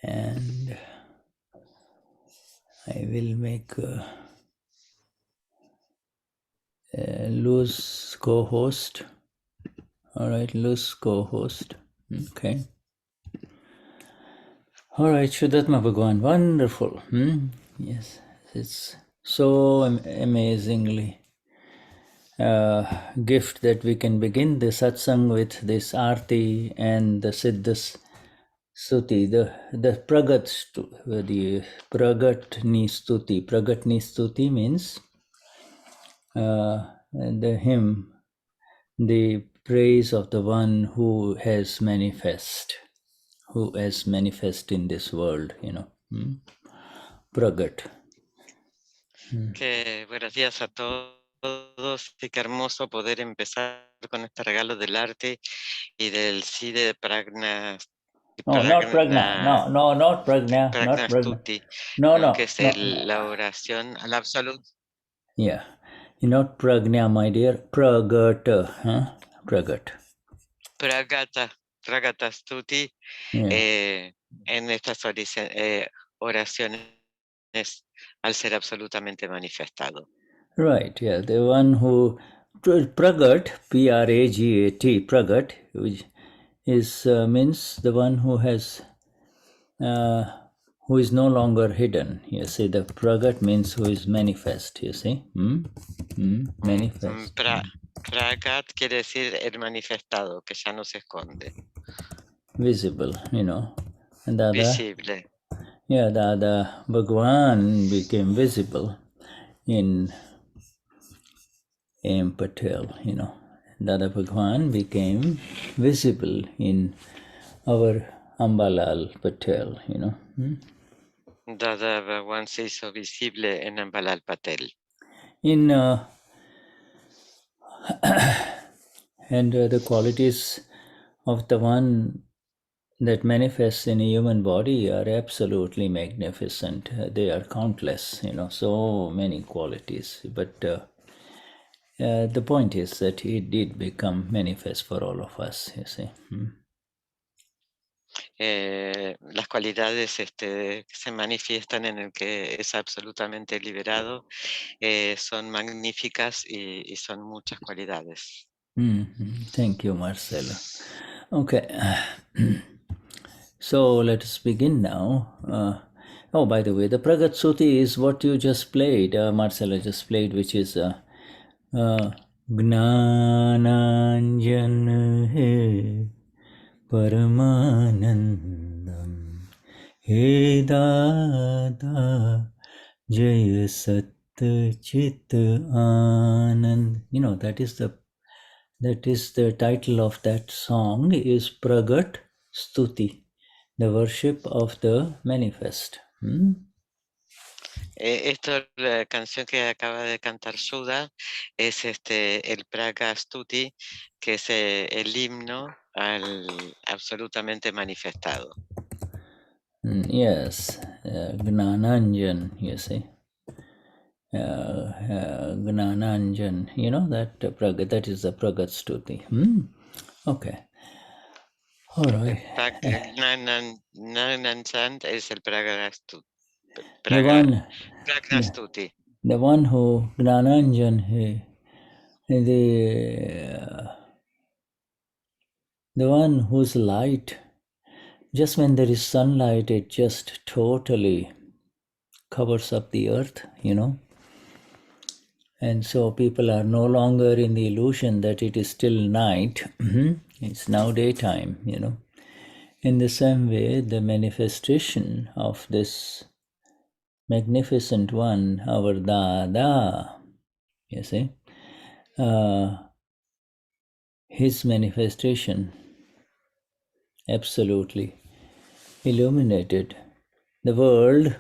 And I will make a loose co-host. All right, loose co-host. Okay. All right, Shuddhatma Bhagwan, wonderful. Yes, it's so amazingly gift that we can begin the satsang with this arti and the siddhas stuti, the the pragatni stuti. Pragatni stuti means the hymn, the praise of the one who has manifest in this world, Pragat. Que buenos días a todos y qué hermoso poder empezar con este regalo del arte y del sí de Pragna. Oh, not Pragna. No, not Pragna. Not Pragna Pragna. Stuti, No, ¿no? no, Que es no, la oración al absoluto. Yeah. Not Pragna, my dear. Pragata. Pragat. Pragata Stuti, Yeah. en estas oraciones al ser absolutamente manifestado. Right, yeah. The one who Pragat, Pragat, Pragat, which is means the one who has who is no longer hidden. You see, the Pragat means who is manifest, you see. Manifest. Pragat quiere decir el manifestado, que ya no se esconde. Visible, And the other, visible. Yeah, the other Bhagwan became visible in M. Patel, Dada Bhagwan became visible in our Ambalal Patel, Dada Bhagwan se hizo visible en Ambalal Patel. In and the qualities of the one that manifests in a human body are absolutely magnificent. They are countless, so many qualities. But the point is that it did become manifest for all of us, you see. Las cualidades que se manifiestan en el que es absolutamente liberado son magníficas y son muchas cualidades. Thank you, Marcella. Okay. So let us begin now. Oh, by the way, the Pragat Suti is what you just played, Marcella just played, which is Gnananjan He Paramanandam He Dada Jaya Sat Chit Anand. That is the title of that song is Pragat Stuti, the worship of the manifest. La canción que acaba de cantar Shuddha es el Praga Stuti, que es el himno al absolutamente manifestado. Yes, Gnananjan, you see. Gnananjan, that Pragat, that is the Pragat Stuti. Okay. All right. Gnananjan es el Praga Stuti. The one who Gnananjan, the one whose light, just when there is sunlight, it just totally covers up the earth, And so people are no longer in the illusion that it is still night. It's now daytime, In the same way, the manifestation of this magnificent one, our Dada, you see, his manifestation absolutely illuminated the world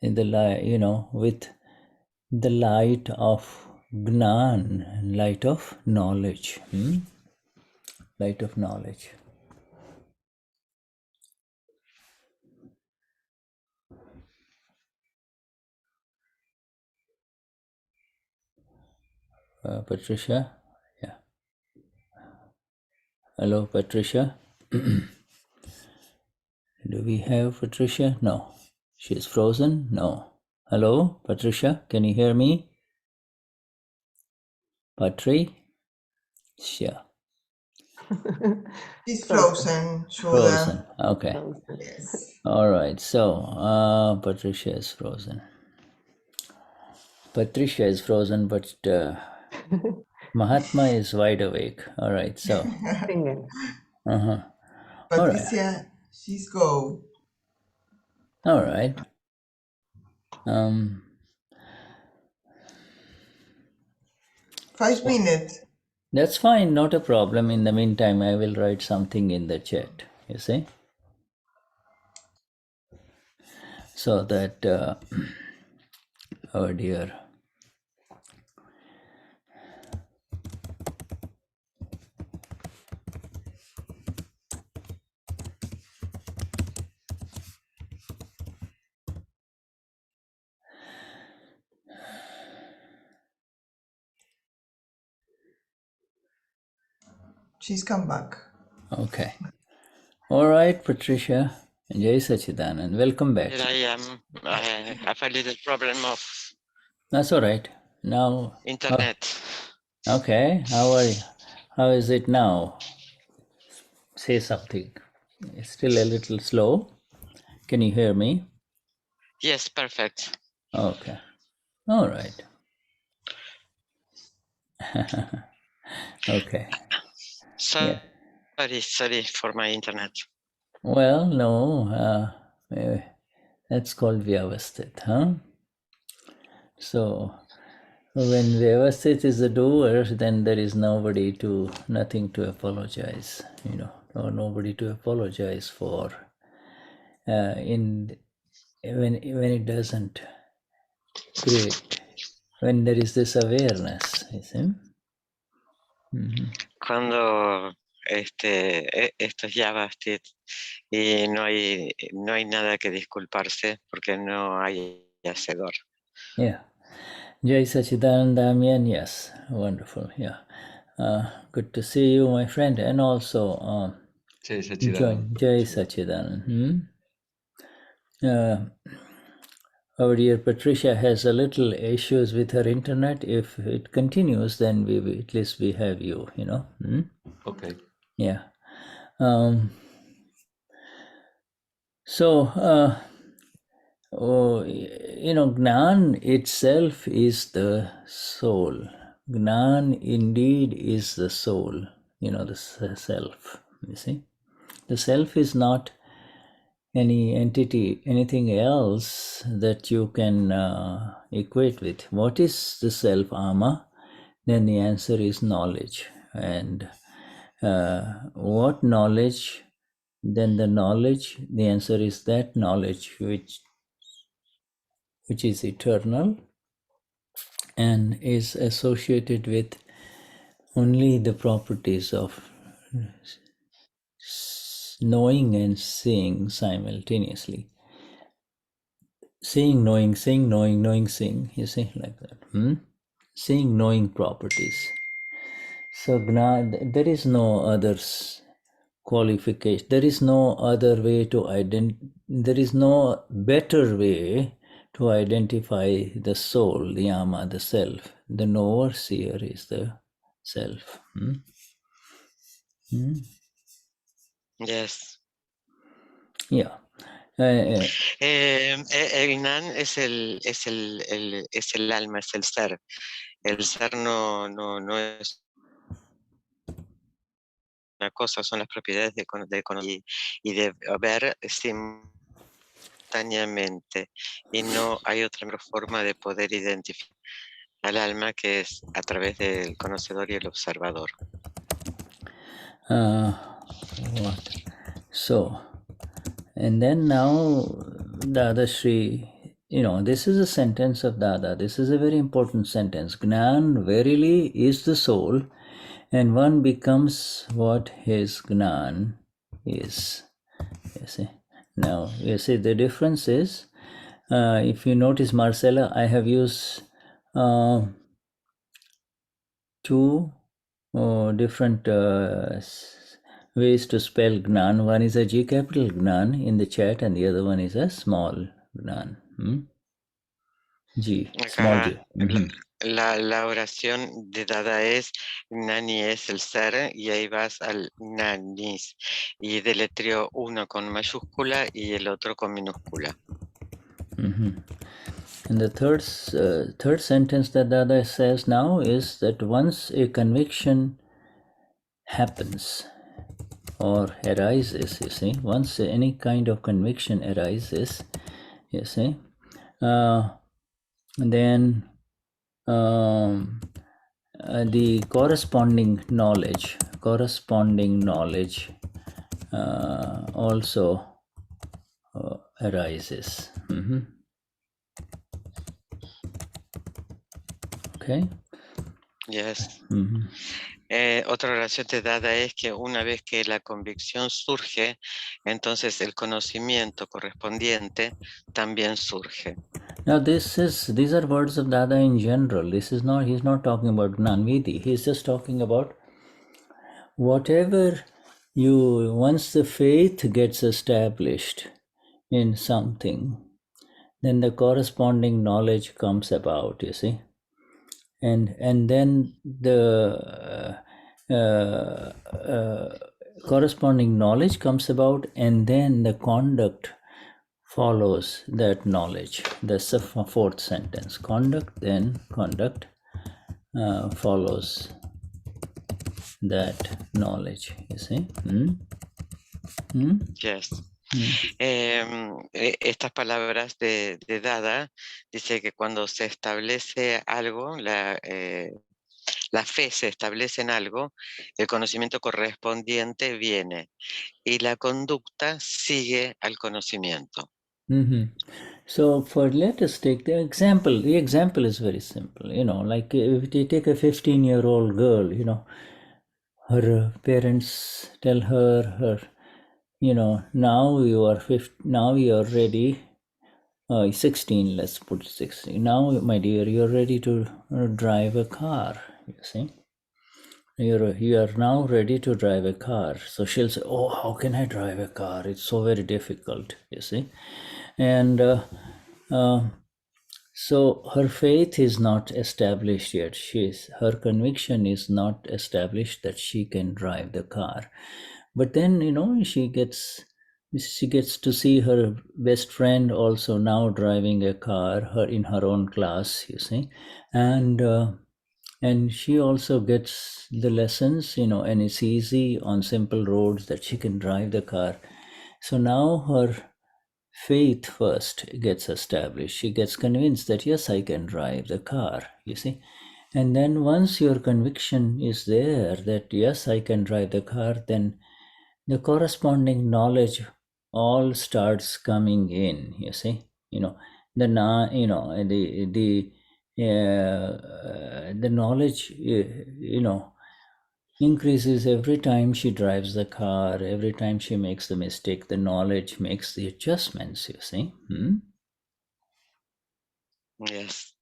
in the light, with the light of Gnan, light of knowledge. Light of knowledge. Patricia? Yeah. Hello, Patricia. Do we have Patricia? No. She's frozen? No. Hello, Patricia? Can you hear me? Patricia? She's frozen, Frozen. Shuddha. Okay. Yes. All right. So, Patricia is frozen. Patricia is frozen, but Mahatma is wide awake. All right. So, all right. Patricia, she's go. All right. Um, 5 minutes. that's fine. Not a problem. In the meantime, I will write something in the chat. You see, so that oh dear. She's come back. Okay. All right, Patricia. Jai Sachidanand. Welcome back. Here I am. I have a little problem of That's all right. Now, internet. okay. How are you? How is it now? Say something. It's still a little slow. Can you hear me? Yes, perfect. Okay. All right. Okay. Sorry, Yeah. sorry for my internet. Well, no. That's called Vyavasthit, huh? So when Vyavasthit is the doer, then there is nothing to apologize, or nobody to apologize for. When it doesn't create, when there is this awareness, you see. Cuando esto es JavaScript y no hay nada que disculparse porque no hay hacedor. Yeah. Jai Sachidanand Damian, yes. Wonderful. Yeah. Good to see you, my friend. And also, Jai Sachidanand. Jai Sachidanand. Our dear Patricia has a little issues with her internet. If it continues, then at least we have you, Okay. Yeah. So, Gnan itself is the soul. Gnan indeed is the soul, the self, you see. The self is not any entity, anything else that you can equate with. What is the self, Ama? Then the answer is knowledge. And what knowledge? Then the answer is that knowledge which is eternal and is associated with only the properties of knowing and seeing simultaneously. Seeing, knowing, seeing, you see, like that. Seeing, knowing properties. So, there is no other qualification. There is no other way to there is no better way to identify the soul, the Ama, the self. The knower, seer is the self. Yes. Yeah. Gnan es el alma, es el ser. El ser no es una cosa, son las propiedades de conocer y de ver simultáneamente. Y no hay otra forma de poder identificar al alma que es a través del conocedor y el observador. What? So, and then now Dadashri, this is a sentence of Dada. This is a very important sentence. Gnan verily is the soul, and one becomes what his Gnan is. You see. Now, you see the difference is, if you notice, Marcella, I have used two different ways to spell Gnan. One is a G capital Gnan in the chat, and the other one is a small Gnan. G, small G. Acá la oración de Dada es Gnani es el ser, y ahí vas al Gnanis, y deletreo uno con mayúscula y el otro con minúscula. And the third sentence that Dada says now is that once a conviction happens or arises, you see, once any kind of conviction arises, you see, then the corresponding knowledge also arises. Okay. Yes. Otra oración de Dada es que una vez que la convicción surge, entonces el conocimiento correspondiente también surge. Now these are words of Dada in general. He's not talking about Gnanvidi. He's just talking about whatever once the faith gets established in something, then the corresponding knowledge comes about, you see. And then the corresponding knowledge comes about, and then the conduct follows that knowledge. That's the fourth sentence. Conduct follows that knowledge, you see. Yes. Estas palabras de Dada dice que cuando se establece algo, la fe se establece en algo, el conocimiento correspondiente viene y la conducta sigue al conocimiento. So let us take the example. The example is very simple. Like if you take a 15-year-old girl, her parents tell her, now you are ready. 16, let's put 16. Now, my dear, you're ready to drive a car. You see, you are now ready to drive a car. So she'll say, "Oh, how can I drive a car? It's so very difficult." You see, and so her faith is not established yet. Her conviction is not established that she can drive the car. But then, she gets to see her best friend also now driving a car, in her own class, you see, and she also gets the lessons, and it's easy on simple roads that she can drive the car. So now her faith first gets established. She gets convinced that yes, I can drive the car, you see. And then once your conviction is there that yes, I can drive the car, then the corresponding knowledge all starts coming in, you see. The knowledge increases every time she drives the car. Every time she makes the mistake, the knowledge makes the adjustments, you see. Yes.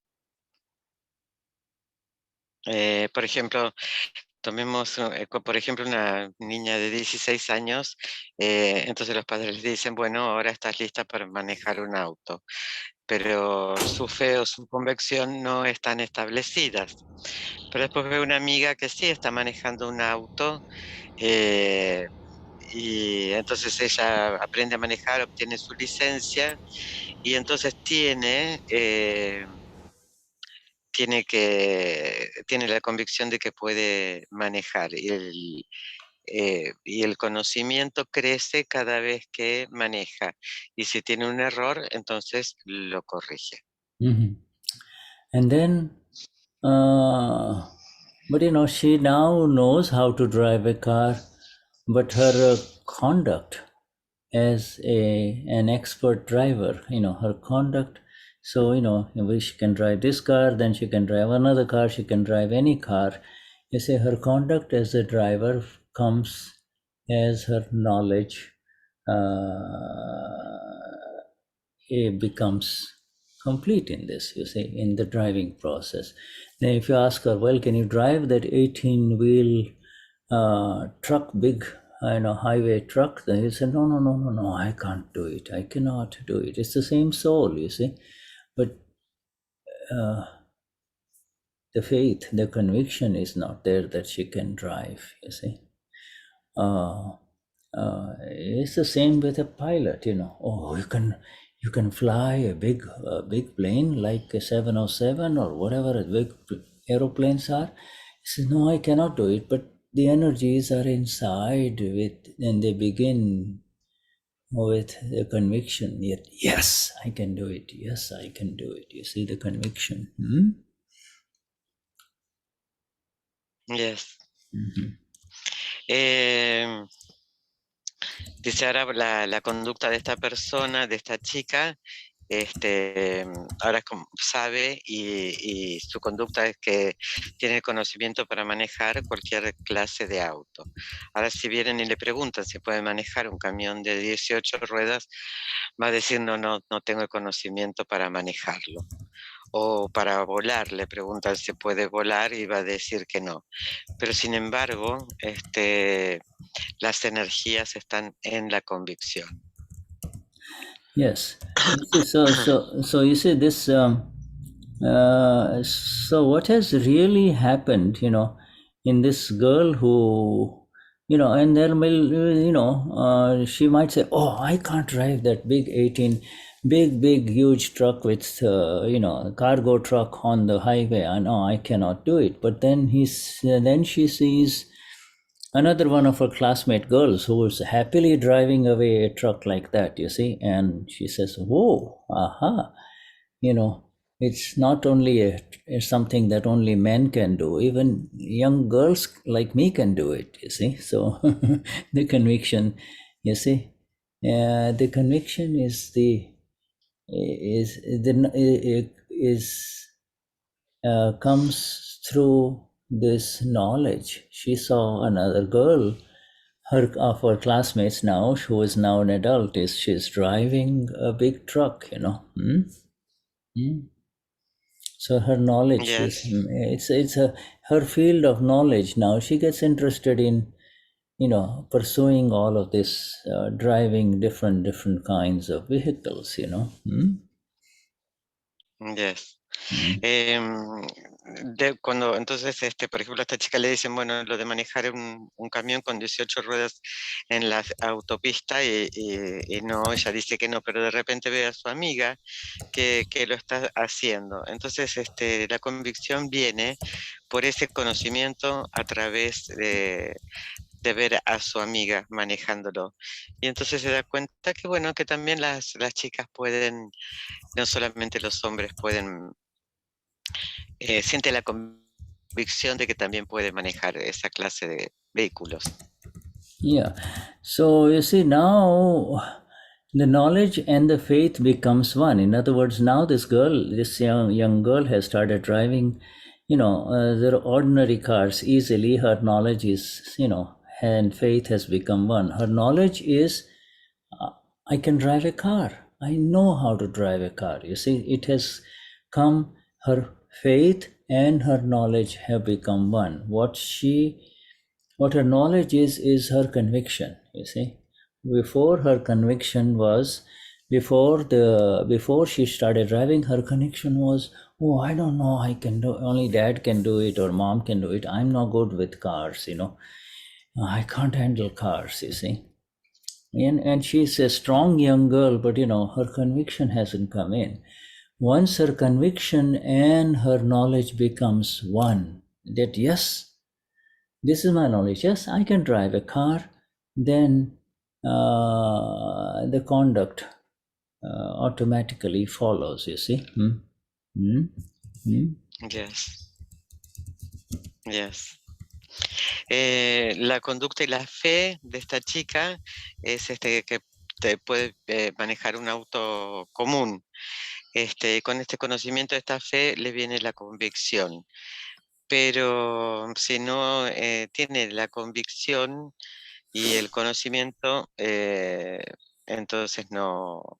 Por ejemplo, tomemos, por ejemplo, una niña de 16 años, entonces los padres les dicen, bueno, ahora estás lista para manejar un auto, pero su fe o su convicción no están establecidas. Pero después veo una amiga que sí está manejando un auto, y entonces ella aprende a manejar, obtiene su licencia, y entonces tiene la convicción de que puede manejar, y el conocimiento crece cada vez que maneja, y si tiene un error, entonces lo corrige. And then, but she now knows how to drive a car, but her conduct as an expert driver, her conduct. So, if she can drive this car, then she can drive another car, she can drive any car. You say her conduct as a driver comes as her knowledge it becomes complete in this, you see, in the driving process. Then if you ask her, well, can you drive that 18-wheel truck, big highway truck, then he said, no, I can't do it. I cannot do it. It's the same soul, you see. But the faith, the conviction is not there that she can drive, you see. It's the same with a pilot, Oh, you can fly a big plane like a 707 or whatever big aeroplanes are. He says, no, I cannot do it. But the energies are inside and they begin with the conviction. Yet, yes, I can do it. Yes, I can do it. You see the conviction. Yes. Mm-hmm. Dice ahora la conducta de esta persona, de esta chica, ahora sabe y su conducta es que tiene conocimiento para manejar cualquier clase de auto. Ahora si vienen y le preguntan si puede manejar un camión de 18 ruedas, va a decir no tengo el conocimiento para manejarlo. O para volar, le preguntan si puede volar y va a decir que no. Pero sin embargo, las energías están en la convicción. Yes. So you see this. So what has really happened, in this girl who, and there will, she might say, "Oh, I can't drive that big 18, big huge truck with, cargo truck on the highway. I know I cannot do it." But then then she sees another one of her classmate girls who was happily driving away a truck like that, you see, and she says, whoa, aha, it's not only it's something that only men can do, even young girls like me can do it, you see. So the conviction, you see, the conviction is comes through this knowledge. She saw another girl, of her classmates now, who is now an adult, she's driving a big truck, So her knowledge is, Yes. it's her field of knowledge now. She gets interested in, pursuing all of this, driving different kinds of vehicles, Yes. Cuando entonces, por ejemplo, a esta chica le dicen, bueno, lo de manejar un camión con 18 ruedas en la autopista y no, ella dice que no, pero de repente ve a su amiga que lo está haciendo. Entonces, la convicción viene por ese conocimiento a través de ver a su amiga manejándolo. Y entonces se da cuenta que, bueno, que también las chicas pueden, no solamente los hombres pueden, siente la convicción de que también puede manejar esa clase de vehículos. Yeah. So you see, now the knowledge and the faith becomes one. In other words, now this young girl has started driving, their ordinary cars easily. Her knowledge is, and faith has become one. Her knowledge is, I can drive a car. I know how to drive a car. You see, it has come, her faith and her knowledge have become one. What her knowledge is her conviction, you see. Before her conviction was, before she started driving, her conviction was, oh, I don't know, I can do, only dad can do it or mom can do it. I'm not good with cars, I can't handle cars, you see. And she's a strong young girl, but her conviction hasn't come in. Once her conviction and her knowledge becomes one, that yes, this is my knowledge, yes, I can drive a car, then the conduct automatically follows, you see. Yes. Yes. La conducta y la fe de esta chica es que te puede manejar un auto común. Con este conocimiento de esta fe le viene la convicción. Pero si no tiene la convicción y el conocimiento, entonces no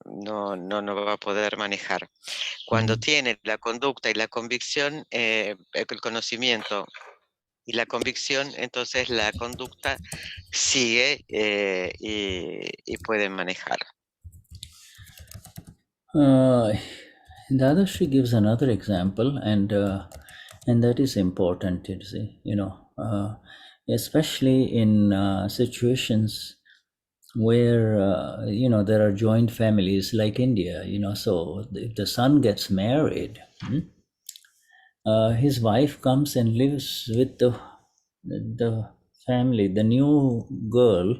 va a poder manejar. Cuando tiene la conducta y la convicción, el conocimiento y la convicción, entonces la conducta sigue y pueden manejar. Dadashri gives another example, and that is important, you see, especially in situations where there are joint families like India. So if the son gets married, his wife comes and lives with the family, the new girl.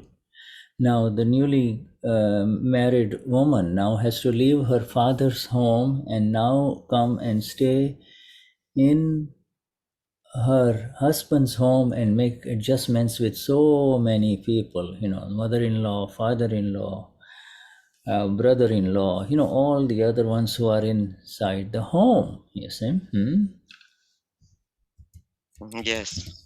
Now the newly married woman now has to leave her father's home and now come and stay in her husband's home and make adjustments with so many people, mother-in-law, father-in-law, brother-in-law, all the other ones who are inside the home, you see. Yes.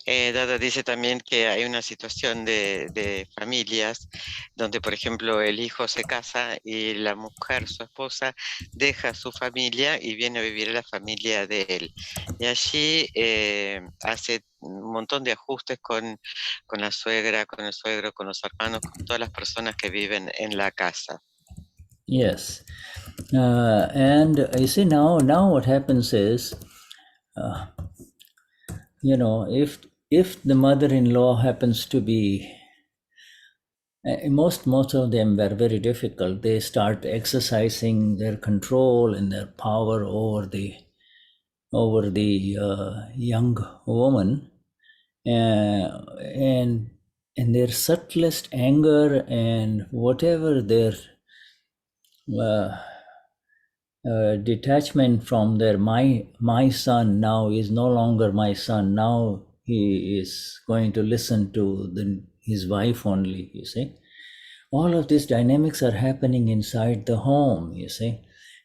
Dada dice también que hay una situación de familias donde, por ejemplo, el hijo se casa y la mujer, su esposa, deja su familia y viene a vivir a la familia de él. Y allí hace un montón de ajustes con la suegra, con el suegro, con los hermanos, con todas las personas que viven en la casa. Yes. And you see, now what happens is, if the mother-in-law happens to be, most of them were very difficult. They start exercising their control and their power over the young woman, and their subtlest anger and whatever their detachment from their my son now is no longer my son. Now he is going to listen to his wife only, you see. All of these dynamics are happening inside the home, you see.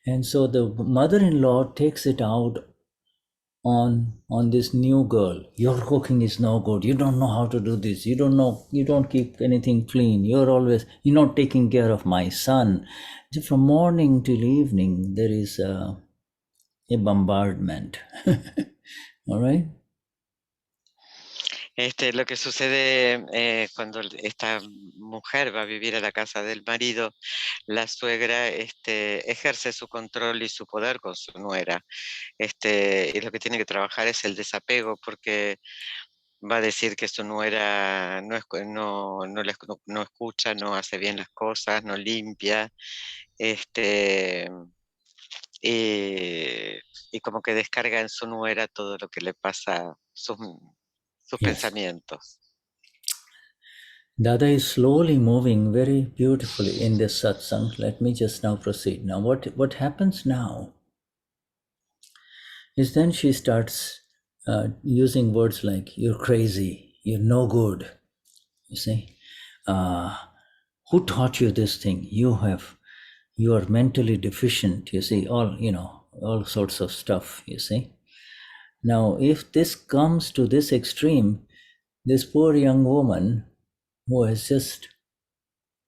And so the mother-in-law takes it out on this new girl. Your cooking is no good. You don't know how to do this. You don't keep anything clean. You're not taking care of my son. So from morning till evening, there is a bombardment. All right? Lo que sucede cuando esta mujer va a vivir a la casa del marido, la suegra ejerce su control y su poder con su nuera. Y lo que tiene que trabajar es el desapego, porque va a decir que su nuera no escucha, no hace bien las cosas, no limpia, y como que descarga en su nuera todo lo que le pasa, sus Yes. pensamientos. Dada is slowly moving very beautifully in this satsang. Let me just now proceed. Now, what happens now is then she starts using words like, you're crazy, you're no good, you see. Who taught you this thing? You are mentally deficient, you see, all sorts of stuff, you see. Now, if this comes to this extreme, this poor young woman who has just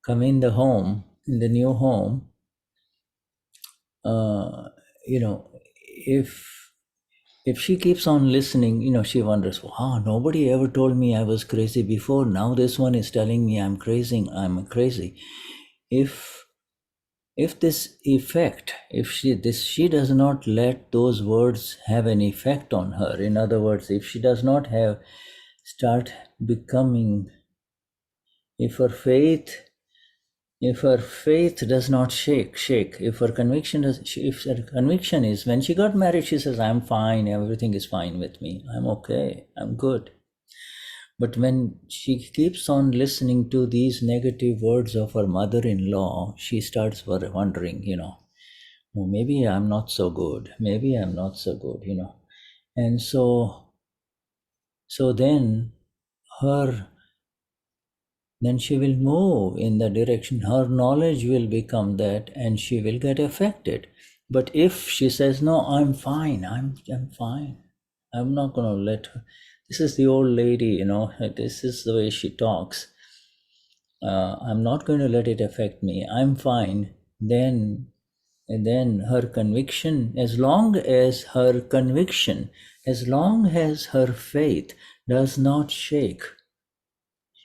come in the new home, if she keeps on listening, she wonders, wow, nobody ever told me I was crazy before. Now this one is telling me I'm crazy. If this effect, she does not let those words have an effect on her, in other words, if she does not start becoming, if her faith does not shake, if her conviction is, when she got married, she says, I'm fine, everything is fine with me, I'm okay, I'm good. But when she keeps on listening to these negative words of her mother-in-law, she starts wondering, well, maybe I'm not so good, And so then she will move in the direction, her knowledge will become that, and she will get affected. But if she says, no, I'm fine, I'm fine, I'm not going to let her, this is the old lady, this is the way she talks, I'm not going to let it affect me, I'm fine, then her conviction, as long as her conviction As long as her faith does not shake,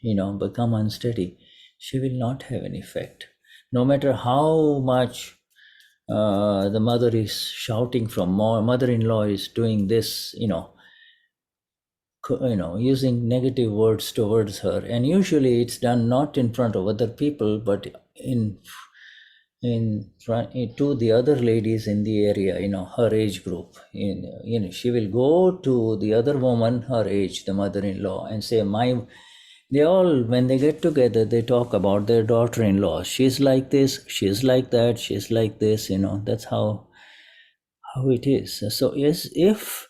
become unsteady, she will not have an effect. No matter how much the mother is shouting from, mother-in-law is doing this, using negative words towards her, and usually it's done not in front of other people, but in front to the other ladies in the area, her age group. She will go to the other woman her age, the mother-in-law, and say, they all, when they get together, they talk about their daughter-in-law. She's like this, she's like that, she's like this. That's how it is. So yes, if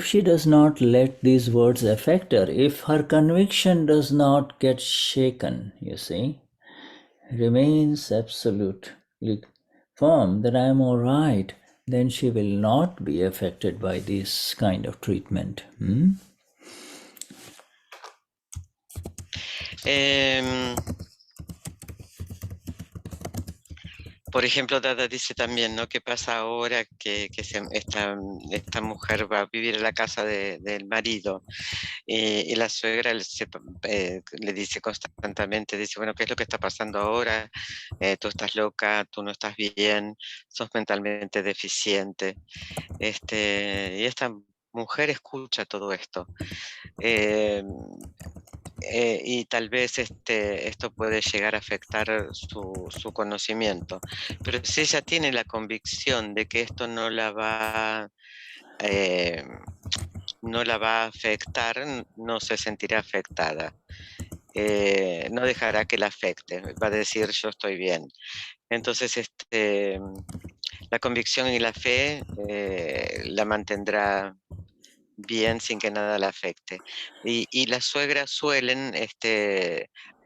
she does not let these words affect her, if her conviction does not get shaken, remains absolutely firm that I am all right, then she will not be affected by this kind of treatment. Por ejemplo, Dada dice también, ¿no? ¿Qué pasa ahora que esta mujer va a vivir en la casa del marido? Y la suegra le dice constantemente, dice, bueno, ¿qué es lo que está pasando ahora? Tú estás loca, tú no estás bien, sos mentalmente deficiente. Y esta mujer escucha todo esto. Y tal vez esto puede llegar a afectar su conocimiento. Pero si ella tiene la convicción de que esto no la va a afectar, no se sentirá afectada. No dejará que la afecte, va a decir yo estoy bien. Entonces la convicción y la fe la mantendrá bien sin que nada la afecte. Y las suegras suelen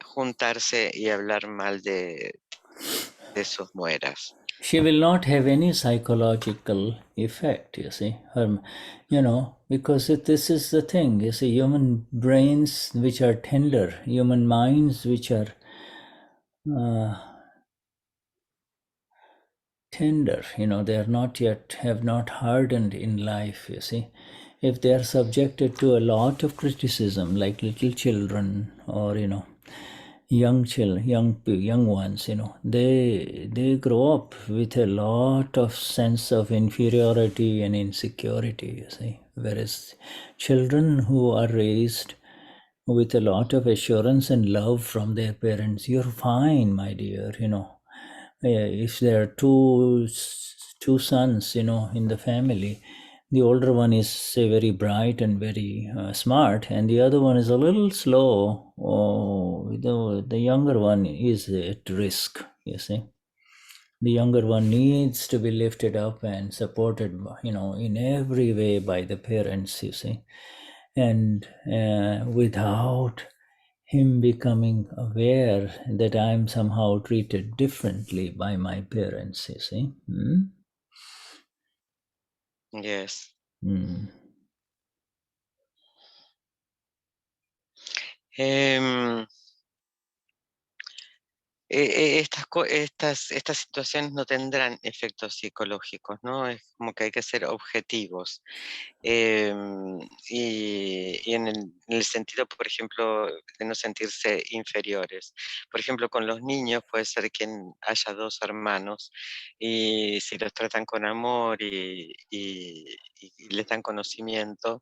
juntarse y hablar mal de sus nueras. She will not have any psychological effect, because this is the thing, human brains which are tender, human minds which are tender, they are not yet, have not hardened in life, If they are subjected to a lot of criticism, like little children or, young ones, they grow up with a lot of sense of inferiority and insecurity, Whereas children who are raised with a lot of assurance and love from their parents, you're fine, my dear, if there are two sons, in the family, the older one is, say, very bright and very smart, and the other one is a little slow. The younger one is at risk, The younger one needs to be lifted up and supported, in every way by the parents, And without him becoming aware that I'm somehow treated differently by my parents, Yes. Estas situaciones no tendrán efectos psicológicos, ¿no? Es como que hay que ser objetivos. Y en el sentido, por ejemplo, de no sentirse inferiores. Por ejemplo, con los niños puede ser que haya dos hermanos y si los tratan con amor y les dan conocimiento,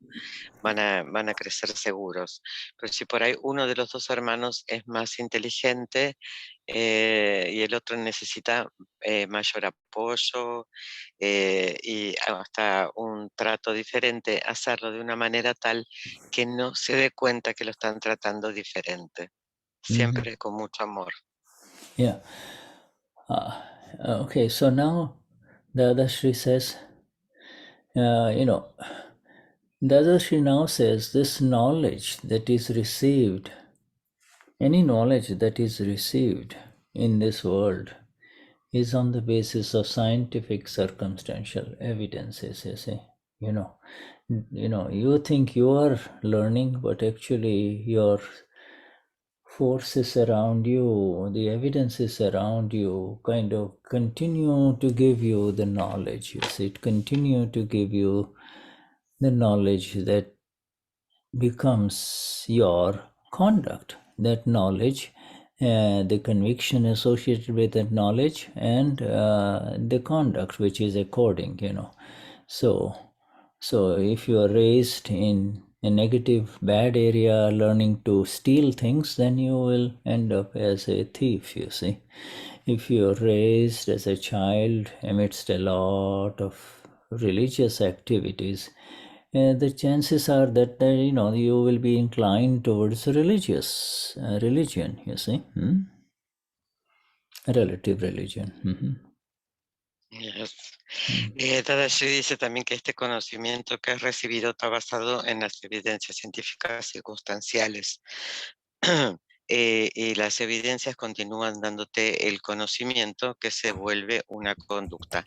van a crecer seguros. Pero si por ahí uno de los dos hermanos es más inteligente y el otro necesita mayor apoyo y hasta un trato diferente, hacerlo de una manera tal que no se dé cuenta que lo están tratando diferente, siempre con mucho amor. Yeah. Okay, so now Dadashri says, Dadashri now says this knowledge that is received, any knowledge that is received in this world is on the basis of scientific circumstantial evidences, you think you are learning, but actually your forces around you, the evidences around you kind of continue to give you the knowledge, it continue to give you the knowledge that becomes your conduct. That knowledge, the conviction associated with that knowledge, and the conduct which is according, So if you are raised in a negative, bad area, learning to steal things, then you will end up as a thief, you see. If you are raised as a child amidst a lot of religious activities, the chances are that you will be inclined towards religion, you see, relative religion. Yes. Dadashri dice también que este conocimiento que has recibido está basado en las evidencias científicas circunstanciales. Y las evidencias continúan dándote el conocimiento que se vuelve una conducta.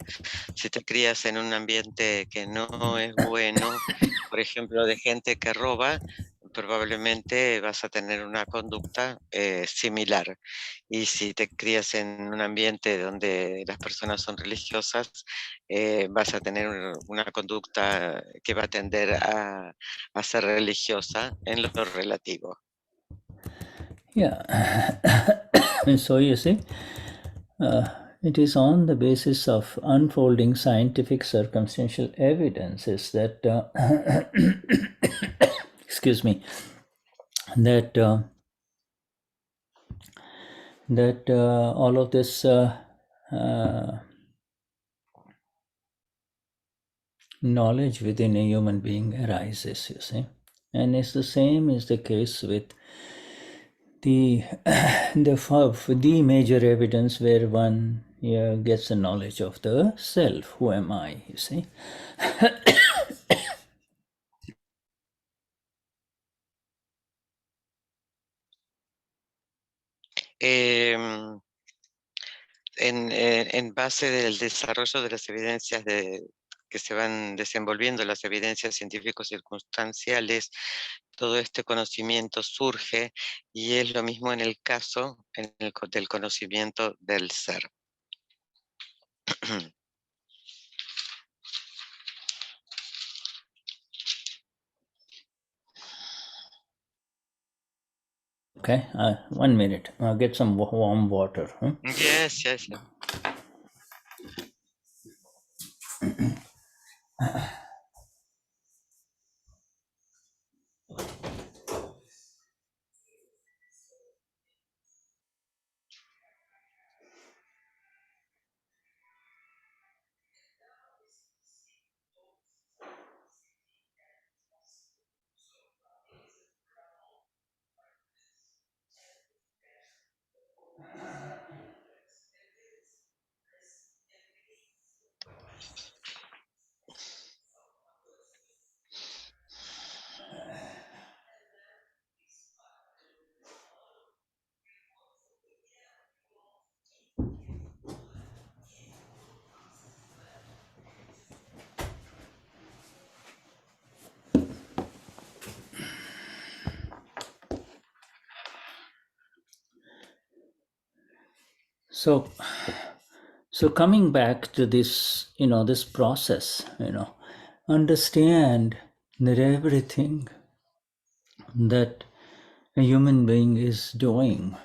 Si te crías en un ambiente que no es bueno, por ejemplo, de gente que roba, probablemente vas a tener una conducta similar. Y si te crías en un ambiente donde las personas son religiosas, vas a tener una conducta que va a tender a ser religiosa en lo relativo. Yeah. So you see, it is on the basis of unfolding scientific circumstantial evidences that, excuse me, that all of this knowledge within a human being arises, you see. And it's the same is the case with the major evidence where one gets the knowledge of the self. Who am I, you see? En base del desarrollo de las evidencias que se van desenvolviendo, las evidencias científicos circunstanciales, todo este conocimiento surge, y es lo mismo en el caso del conocimiento del ser. Okay, 1 minute. I'll get some warm water. Huh? Yes. So coming back to this, this process, understand that everything that a human being is doing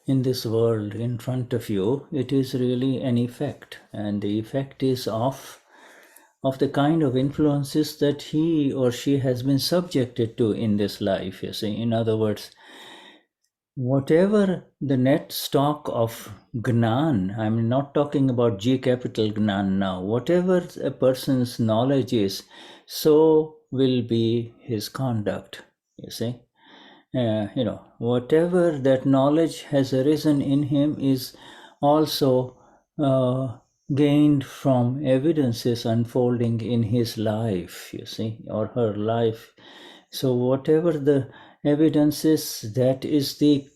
in this world in front of you, it is really an effect, and the effect is of the kind of influences that he or she has been subjected to in this life, you see. In other words, whatever the net stock of Gnan, I'm not talking about G capital Gnan now, whatever a person's knowledge is, so will be his conduct, you see. Whatever that knowledge has arisen in him is also gained from evidences unfolding in his life, you see, or her life. So whatever the evidence is, that is it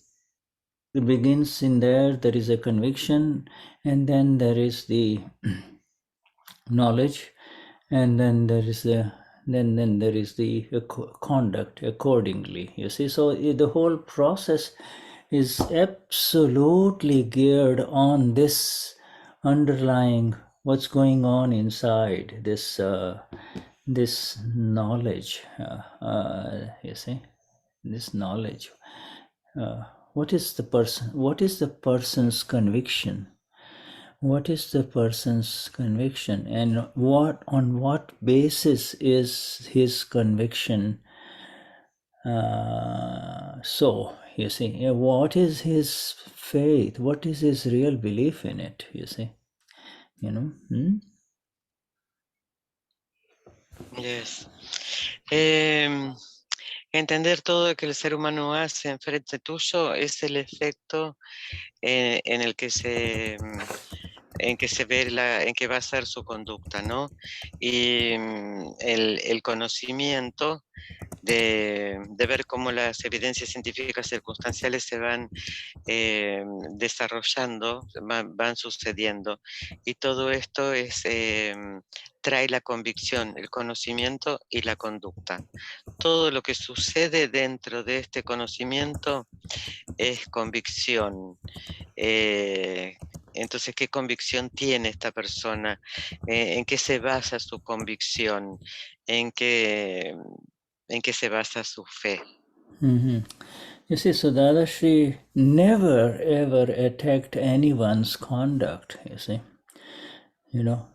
begins in there is a conviction, and then there is the knowledge, and then there is the conduct accordingly, you see. So the whole process is absolutely geared on this underlying what's going on inside this this knowledge, you see, this knowledge. What is the person? What is the person's conviction? What is the person's conviction, and on what basis is his conviction? So you see, what is his faith? What is his real belief in it? You see, you know. Yes. Entender todo lo que el ser humano hace enfrente tuyo es el efecto en el que se en que se ve en que va a ser su conducta, ¿no? Y el conocimiento de ver cómo las evidencias científicas circunstanciales se van desarrollando, van sucediendo. Y todo esto trae la convicción, el conocimiento y la conducta. Todo lo que sucede dentro de este conocimiento es convicción. Entonces, ¿qué convicción tiene esta persona? ¿En qué se basa su convicción? ¿En qué se basa su fe? Mm-hmm. You see, so Dadashri never ever attacked anyone's conduct, you see,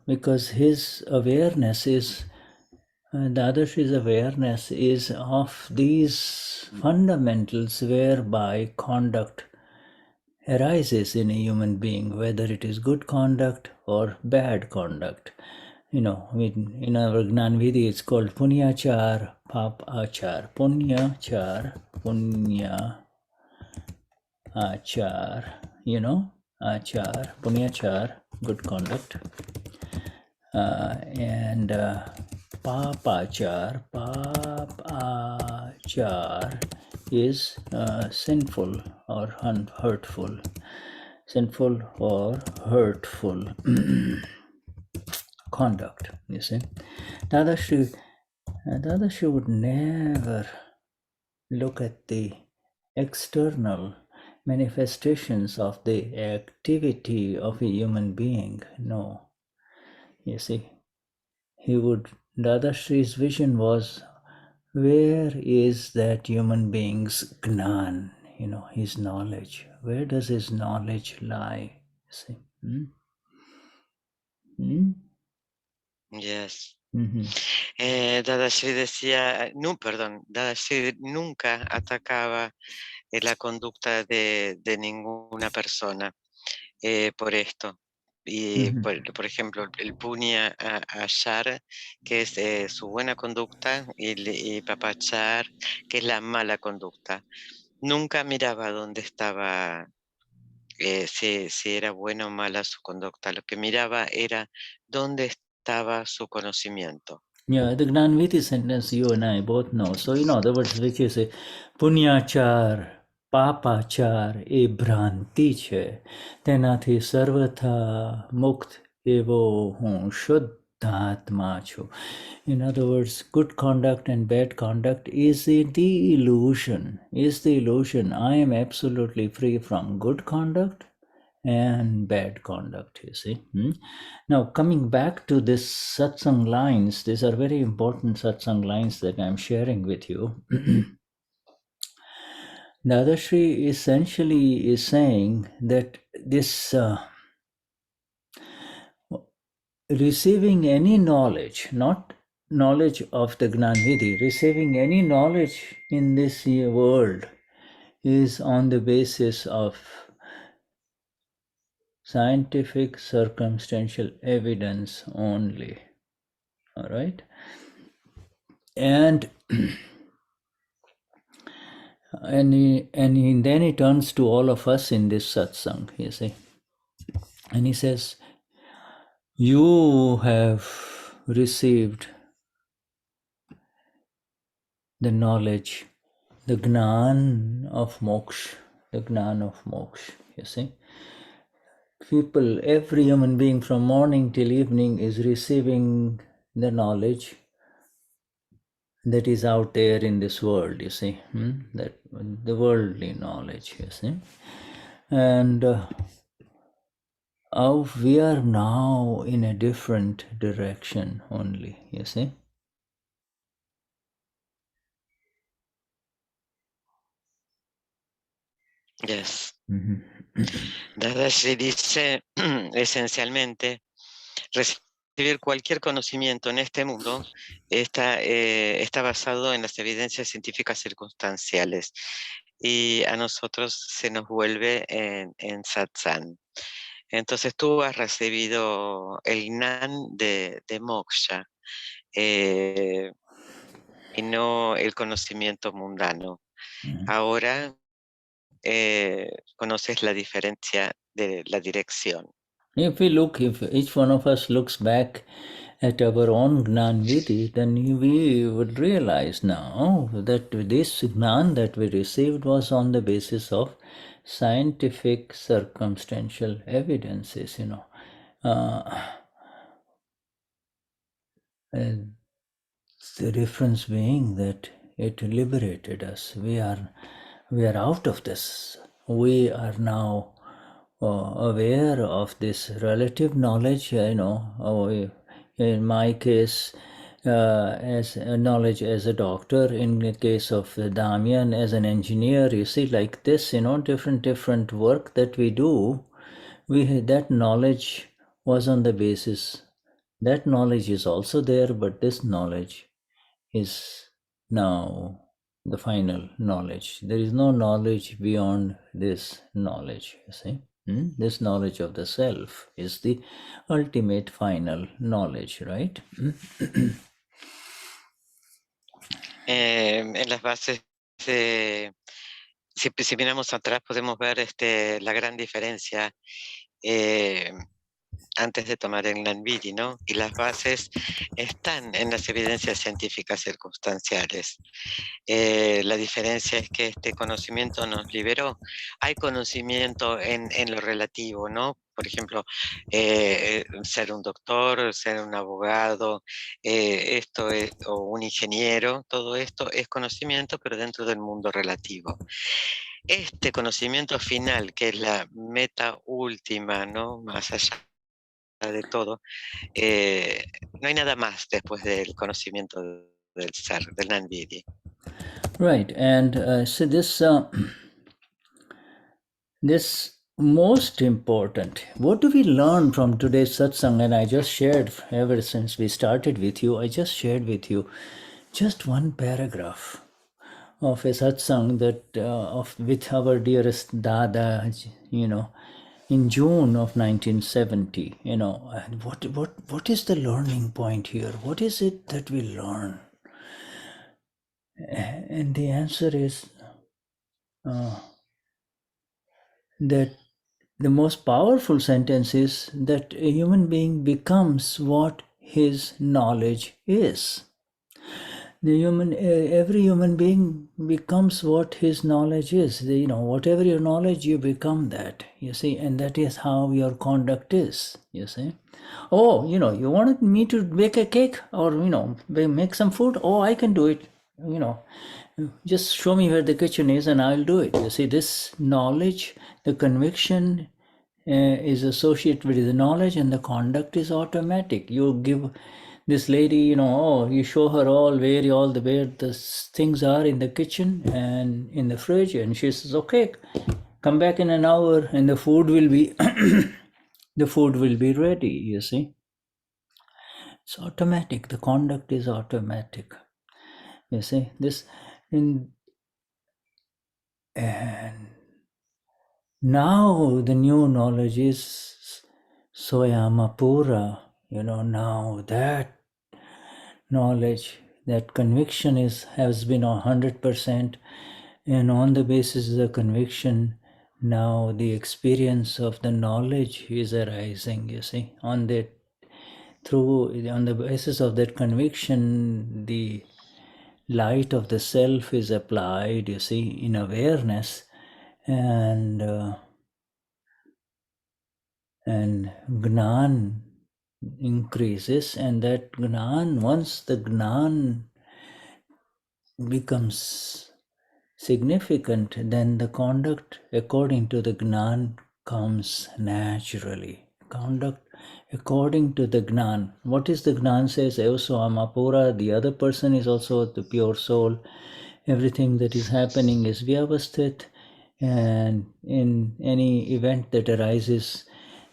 because his awareness is, Dadashri's awareness is of these fundamentals whereby conduct arises in a human being, whether it is good conduct or bad conduct. In our Gnan Vidhi, it's called Punyachar, Pap Achar. Punyachar, Punya Achar, Achar, Punyachar, good conduct. And Papachar, Papachar is sinful or hurtful. Sinful or hurtful conduct, you see. Dadashri would never look at the external manifestations of the activity of a human being. No. You see, Dadashri's vision was, where is that human being's Gnan, his knowledge? Where does his knowledge lie? See? Yes. Mm-hmm. Dadashri decía, no, perdón, Dadashri nunca atacaba la conducta de ninguna persona por esto. Y por ejemplo, el punya achar, que es su buena conducta, y papachar, que es la mala conducta. Nunca miraba dónde estaba, si era buena o mala su conducta. Lo que miraba era dónde estaba su conocimiento. Yeah, the Gnanviti sentence you and I both know. So, the words which you say, Punyachar, Papachar, e Bhranti che, tenathi sarvatha mukt evo hun Shuddhatma chu. In other words, good conduct and bad conduct is the illusion. I am absolutely free from good conduct and bad conduct, you see. Now, coming back to this satsang lines, these are very important satsang lines that I'm sharing with you. Dadashri essentially is saying that this receiving any knowledge, not knowledge of the Gnanvidhi, receiving any knowledge in this world is on the basis of scientific circumstantial evidence only. All right? And then he turns to all of us in this satsang, you see. And he says, you have received the knowledge, the Gnan of moksha, you see. People, every human being from morning till evening is receiving the knowledge that is out there in this world, you see, that the worldly knowledge, you see. And we are now in a different direction only, you see. Yes. Mhm. Dadashri dice, esencialmente, recibir cualquier conocimiento en este mundo está basado en las evidencias científicas circunstanciales y a nosotros se nos vuelve en satsang. Entonces tú has recibido el Gnan de moksha y no el conocimiento mundano. Ahora conoces la diferencia de la dirección. If each one of us looks back at our own Gnan Vidhi, then we would realize now that this Gnan that we received was on the basis of scientific circumstantial evidences, And the difference being that it liberated us. We are out of this. We are now aware of this relative knowledge. In my case, as a knowledge as a doctor. In the case of Damian as an engineer, you see, like this, different work that we do. That knowledge was on the basis. That knowledge is also there, but this knowledge is now the final knowledge. There is no knowledge beyond this knowledge, you see. This knowledge of the self is the ultimate final knowledge, right? En las bases de... Si miramos atrás podemos ver la gran diferencia antes de tomar el Gnani, ¿no? Y las bases están en las evidencias científicas circunstanciales. La diferencia es que este conocimiento nos liberó. Hay conocimiento en lo relativo, ¿no? Por ejemplo, ser un doctor, ser un abogado, o un ingeniero, todo esto es conocimiento, pero dentro del mundo relativo. Este conocimiento final, que es la meta última, ¿no? Más allá de todo, no hay nada más después del conocimiento del ser, del Gnani. Right, and so this most important, what do we learn from today's satsang? And I just shared, ever since we started with you, I just shared with you just one paragraph of a satsang that with our dearest Dada, in June of 1970. And what is the learning point here? What is it that we learn? And the answer is that the most powerful sentence is that a human being becomes what his knowledge is. Every human being becomes what his knowledge is. Whatever your knowledge, you become that. You see, and that is how your conduct is. You see. Oh, you wanted me to bake a cake or make some food. Oh, I can do it. Just show me where the kitchen is and I'll do it. You see, this knowledge, the conviction is associated with the knowledge, and the conduct is automatic. You give this lady, you show her where the things are in the kitchen and in the fridge, and she says, okay, come back in an hour and the food will be the food will be ready. You see, it's automatic. The conduct is automatic. You see this. And now the new knowledge is Soyamapura. Now that knowledge, that conviction has been 100%, and on the basis of the conviction, now the experience of the knowledge is arising. You see, on the basis of that conviction, the light of the self is applied, you see, in awareness, and Gnan increases, and that Gnan, once the Gnan becomes significant, then the conduct according to the Gnan comes naturally. Conduct according to the Gnan. What is the Gnan says? Also Amapura, the other person is also the pure soul. Everything that is happening is Vyavasthit. And in any event that arises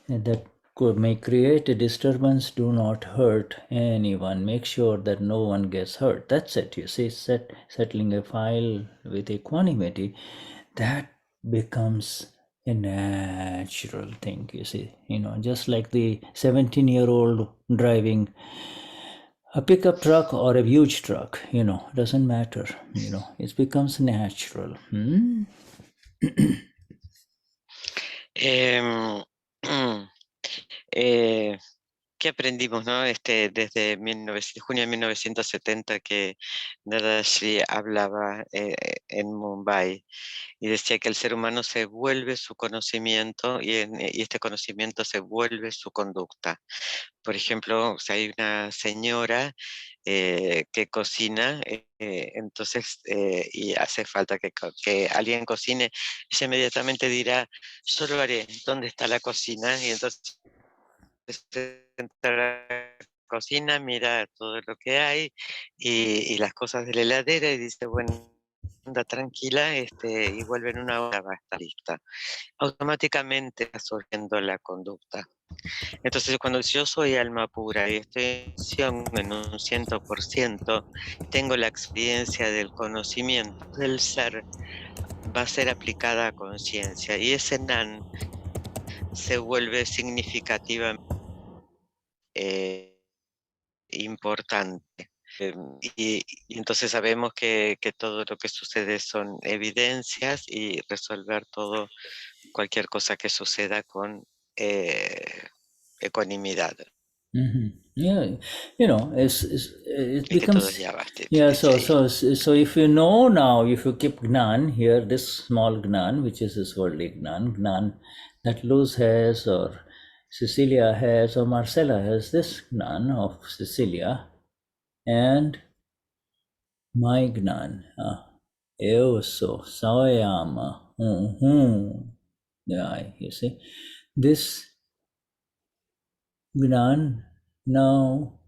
that may create a disturbance, do not hurt anyone. Make sure that no one gets hurt. That's it. You see, settling a file with equanimity, that becomes a natural thing. You see, just like the 17-year-old driving a pickup truck or a huge truck, doesn't matter. It becomes natural. Eh, ¿Qué aprendimos, no? Desde junio de 1970 que Dadashri hablaba en Mumbai y decía que el ser humano se vuelve su conocimiento y este conocimiento se vuelve su conducta. Por ejemplo, si hay una señora que cocina, entonces, y hace falta que alguien cocine, ella inmediatamente dirá, yo lo haré, ¿dónde está la cocina? Y entonces entra a la cocina, mira todo lo que hay y las cosas de la heladera y dice, bueno, anda tranquila, y vuelve en una hora, va a estar lista. Automáticamente está surgiendo la conducta. Entonces, cuando yo soy alma pura y estoy en un 100%, tengo la experiencia del conocimiento del ser, va a ser aplicada a conciencia y ese nan se vuelve significativamente importante. Y entonces sabemos que todo lo que sucede son evidencias y resolver cualquier cosa que suceda con ecuanimidad. Yeah, it Y que todo es becomes, Java, yeah. dice ahí. So if you know now, if you keep Gnan here, this small Gnan, which is this worldly Gnan that Luz has, or Cecilia has, or Marcella has, this Gnan of Cecilia, and my Gnan, so Sawayama, yeah, you see, this Gnan now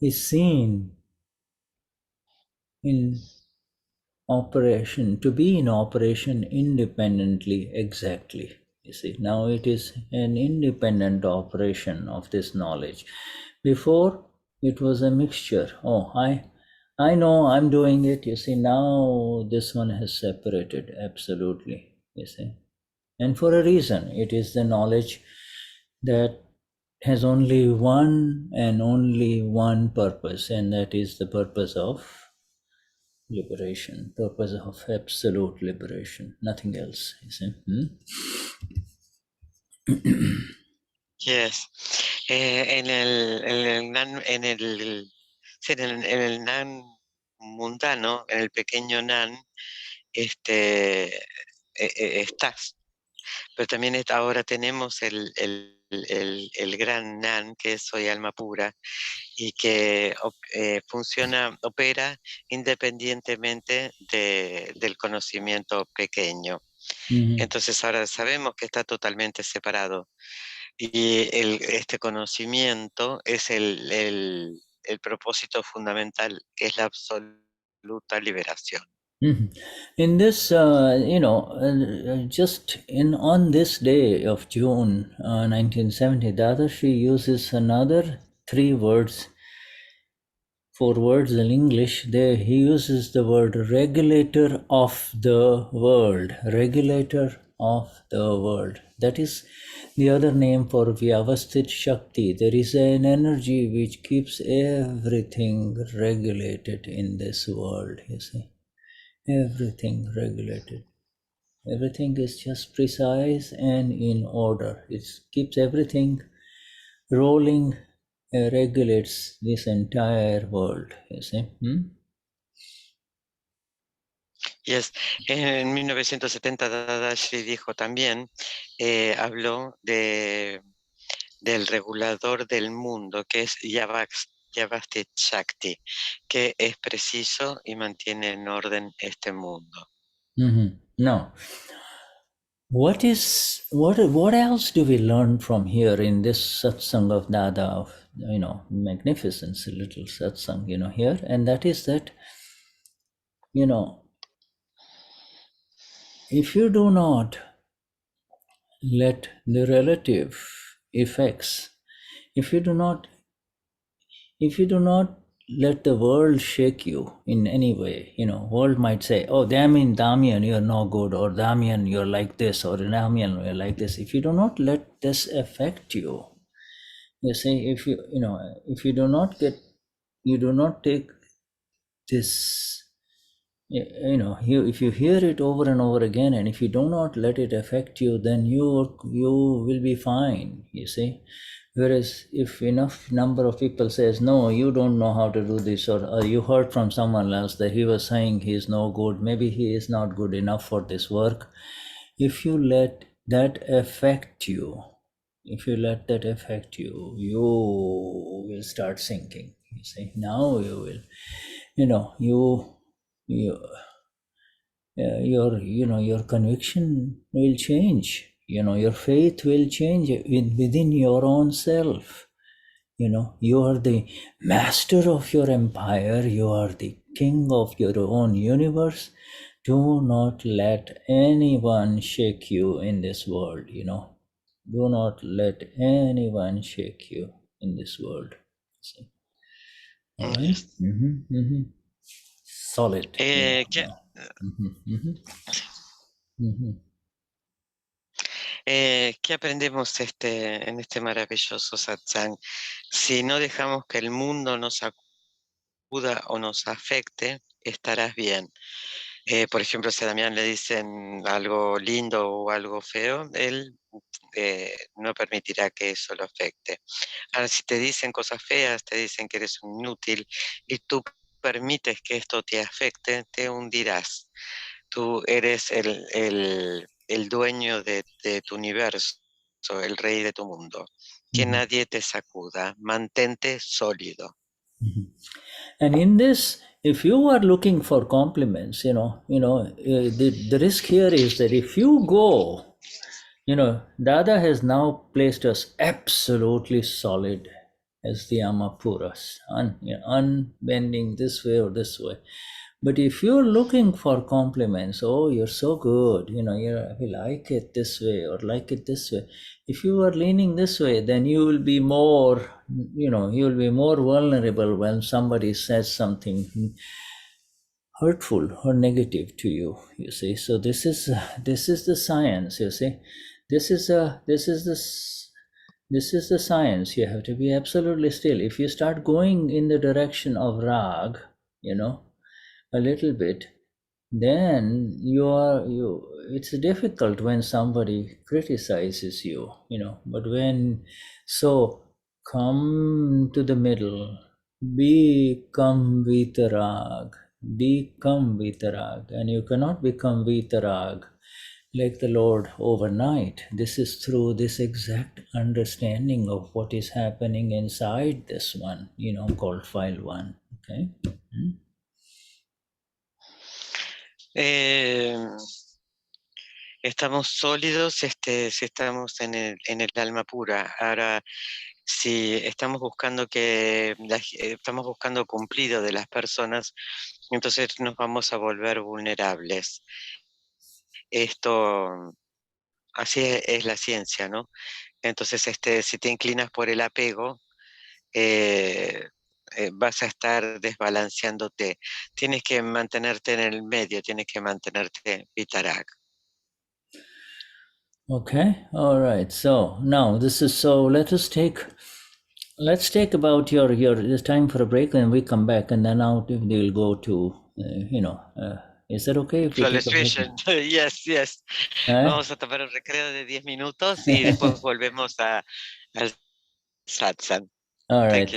is seen in operation, to be in operation independently, exactly. You see, now it is an independent operation of this knowledge. Before, it was a mixture. Oh, I know I'm doing it. You see, now this one has separated, absolutely. You see, and for a reason. It is the knowledge that has only one and only one purpose, and that is the purpose of liberation, purpose of absolute liberation, nothing else. You see? Yes. En el nan mundano, en el pequeño nan, estás. Pero también ahora tenemos el gran nan, que es Soy Alma Pura, y que opera independientemente del conocimiento pequeño. Entonces ahora sabemos que está totalmente separado. Y este conocimiento es el propósito fundamental, que es la absoluta liberación. In this, just on this day of June 1970, Dadashri uses another 4 words in English. There he uses the word regulator of the world. Regulator of the world. That is the other name for Vyavasthit Shakti. There is an energy which keeps everything regulated in this world, you see. Everything regulated. Everything is just precise and in order. It keeps everything rolling, regulates this entire world, you see. Yes. En 1970 Dadashri dijo también, habló del regulador del mundo, que es Yavastit Shakti, que es preciso y mantiene en orden este mundo. Now, what else do we learn from here in this satsang of Dada, of magnificence, a little satsang, here, and that is that, if you do not let the relative effects, if you do not let the world shake you in any way, world might say, oh, Damian, you're no good, or Damian, you're like this, or Damian, you're like this. If you do not let this affect you, you see, if you do not take this, if you hear it over and over again, and if you do not let it affect you, then you will be fine, you see. Whereas if enough number of people says, no, you don't know how to do this, or you heard from someone else that he was saying he is no good, maybe he is not good enough for this work. If you let that affect you, you will start sinking, you see. Now you will, you your conviction will change, your faith will change within your own self. You are the master of your empire, you are the king of your own universe. Do not let anyone shake you in this world. Do not let anyone shake you in this world. See? All right. Yes. Solid. ¿Qué, ¿qué aprendemos en este maravilloso satsang? Si no dejamos que el mundo nos sacuda o nos afecte, estarás bien. Por ejemplo, si a Damián le dicen algo lindo o algo feo, él no permitirá que eso lo afecte. Ahora, si te dicen cosas feas, te dicen que eres un inútil y tú permites que esto te afecte, te hundirás. Tú eres el dueño de tu universo, el rey de tu mundo. Que nadie te sacuda, mantente sólido. And in this, if you are looking for compliments, the risk here is that if you go, Dada has now placed us absolutely solid as the Amapuras, unbending this way or this way. But if you're looking for compliments, oh, you're so good, I like it this way or like it this way. If you are leaning this way, then you will be more, vulnerable when somebody says something hurtful or negative to you. You see, so this is the science. You see, this is the science. You have to be absolutely still. If you start going in the direction of rag, a little bit, then it's difficult when somebody criticizes you, but come to the middle, become vitarag, and you cannot become vitarag like the Lord overnight. This is through this exact understanding of what is happening inside this one, called file one. Okay. Estamos sólidos si estamos en el alma pura. Ahora, si estamos buscando estamos buscando cumplido de las personas, entonces nos vamos a volver vulnerables. Esto, así es la ciencia, ¿no? Entonces, si te inclinas por el apego, vas a estar desbalanceándote. Tienes que mantenerte en el medio, tienes que mantenerte vitarag. Okay, all right. So now let's take about your it's time for a break, and we come back, and then out we'll go to is that okay if we take a break? Yes. Vamos a tomar un recreo de 10 minutos y después volvemos al satsang. All right,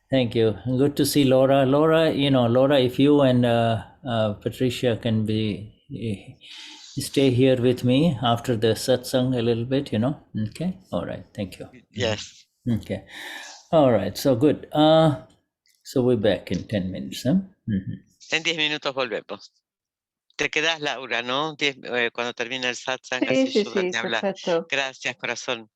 thank you. Good to see Laura. Laura, if you and Patricia can stay here with me after the satsang a little bit, Okay. All right. Thank you. Yes. Okay. All right. So good. So we're back in 10 minutes, huh? En 10 minutos volvemos. Te quedas, Laura, ¿no? Cuando termine el satsang, Sí, así sí, Shuddha sí, te habla. perfecto. Gracias, corazón.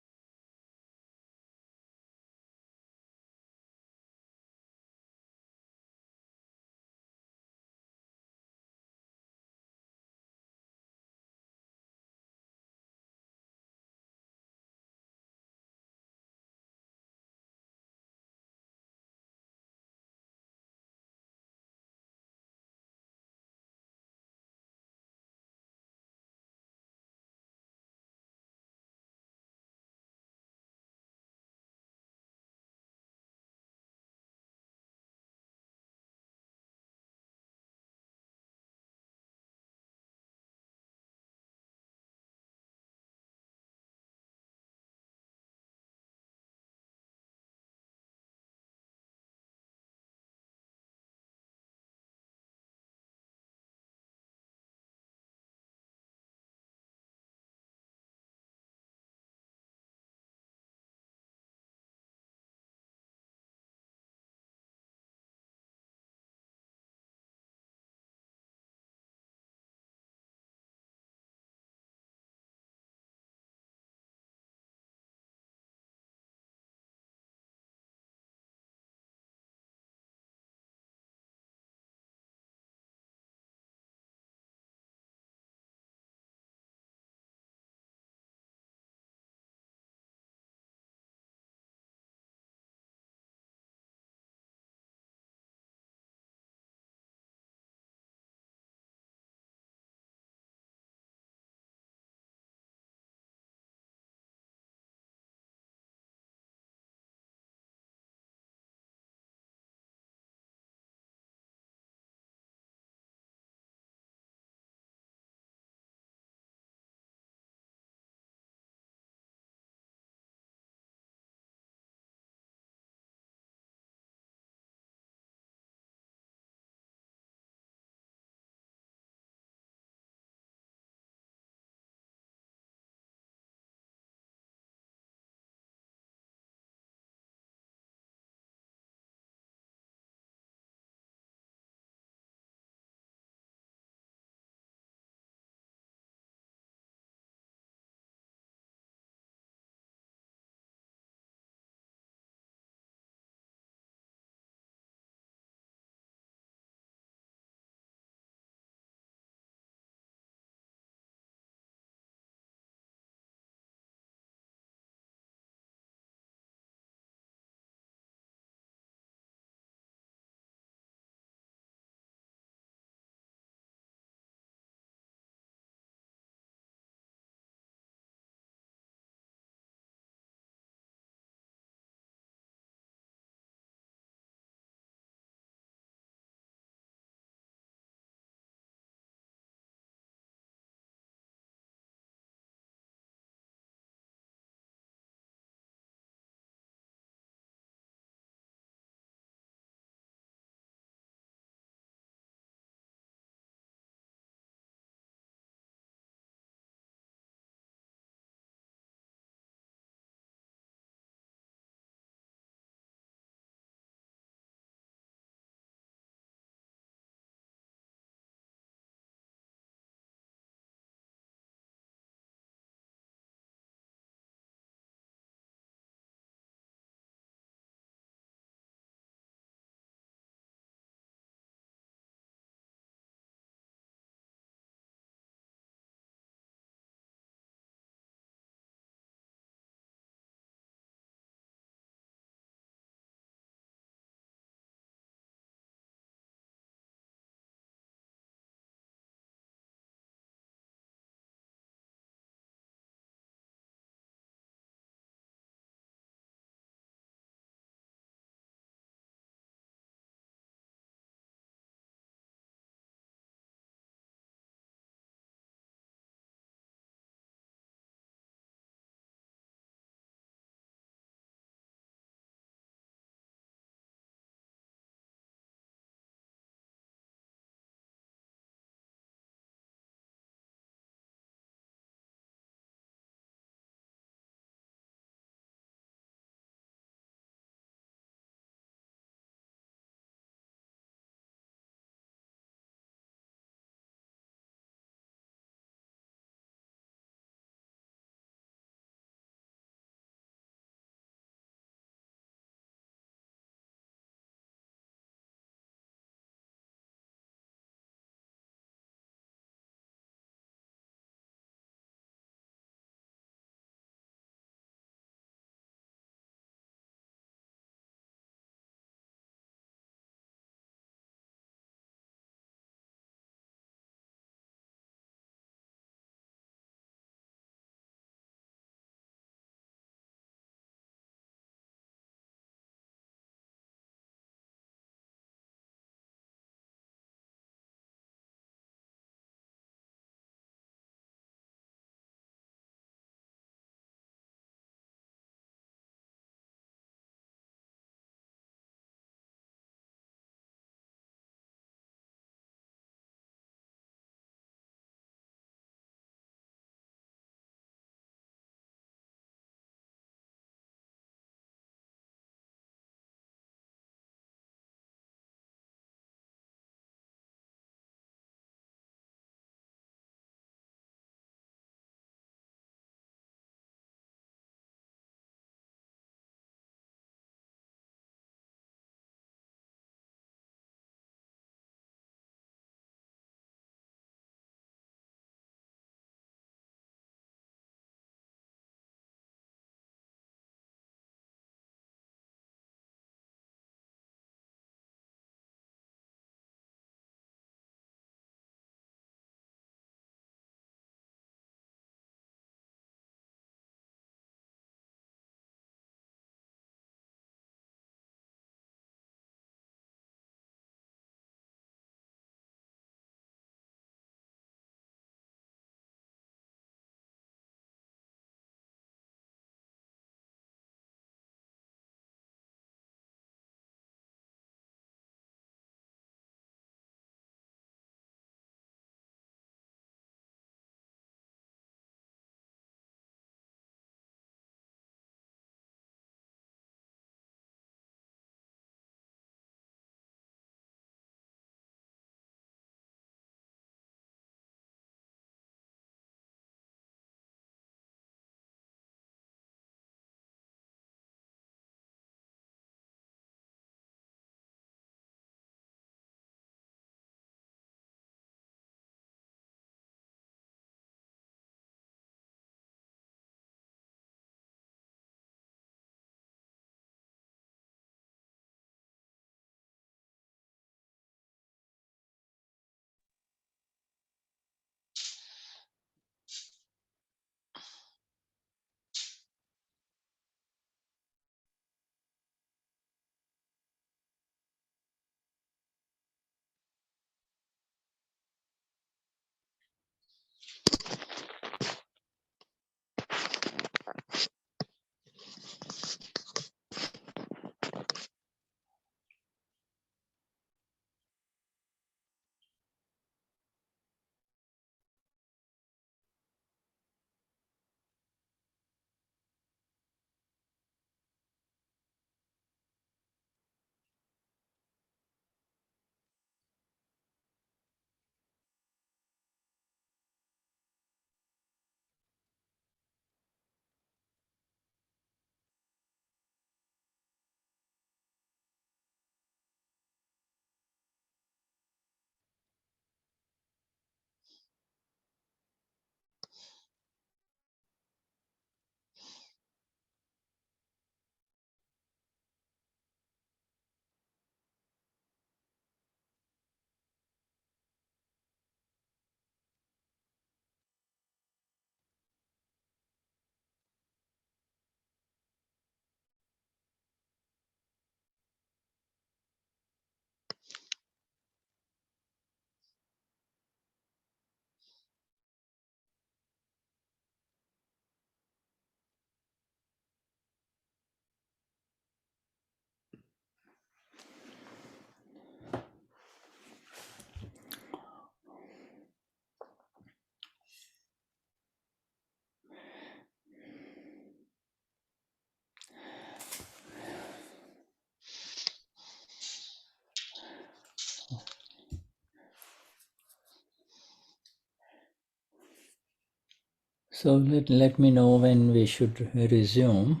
So let me know when we should resume.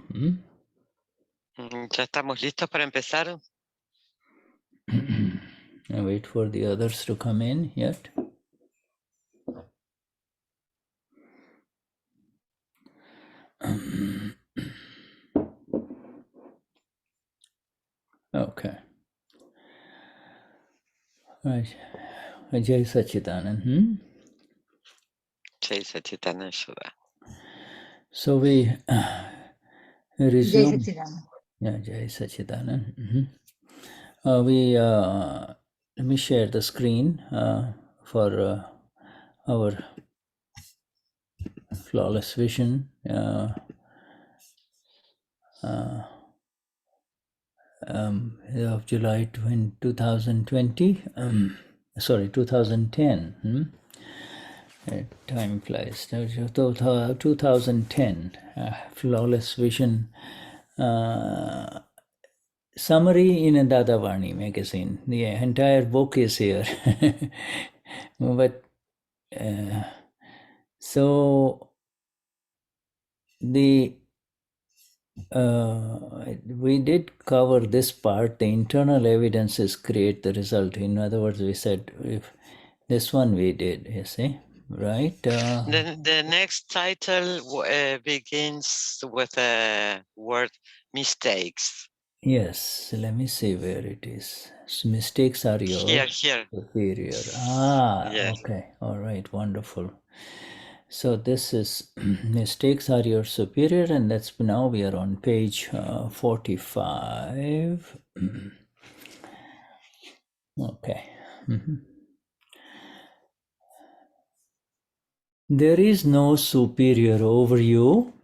¿Ya estamos listos para empezar? I wait for the others to come in yet. Okay. Right. Jai Sachidanand. Jai Satchitananda Shuddha. So we Jai resume. Satchidanand. Yeah, Jai Sachidanand. Let me share the screen for our flawless vision of July 2020. Sorry, 2010. Time flies. 2010 flawless vision summary in a Dadavani magazine. The entire book is here. But so the we did cover this part. The internal evidences create the result. In other words, we said if this one we did, you see, right? The next title begins with the word mistakes. Yes, let me see where it is. Mistakes are your Here. superior. Yes. Okay. All right. Wonderful. So this is mistakes are your superior, and that's now we are on page 45. Okay. There is no superior over you.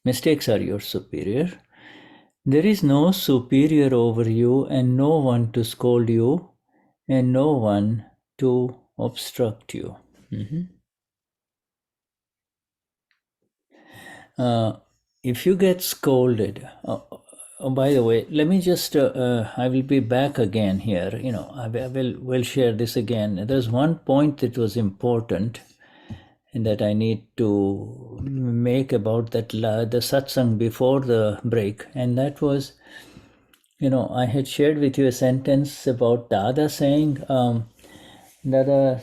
Mistakes are your superior. There is no superior over you, and no one to scold you, and no one to obstruct you. If you get scolded, by the way, let me just, I will be back again here. I will share this again. There's one point that was important and that I need to make about that the satsang before the break, and that was, I had shared with you a sentence about Dada saying, Dada,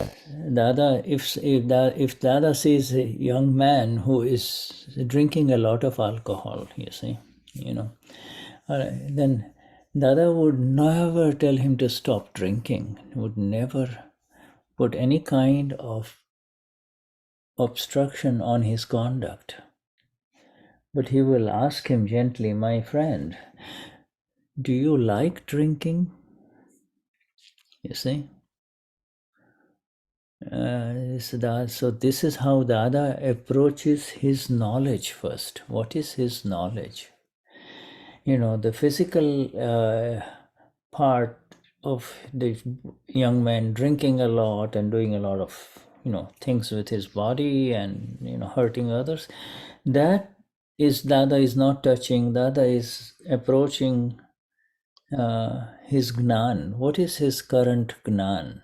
if Dada sees a young man who is drinking a lot of alcohol, you see, then Dada would never tell him to stop drinking, would never put any kind of obstruction on his conduct. But he will ask him gently, my friend, do you like drinking? You see? So this is how Dada approaches his knowledge first. What is his knowledge? The physical part of the young man drinking a lot and doing a lot of things with his body and hurting others, that is Dada is not touching. Dada is approaching his Gnan. What is his current Gnan?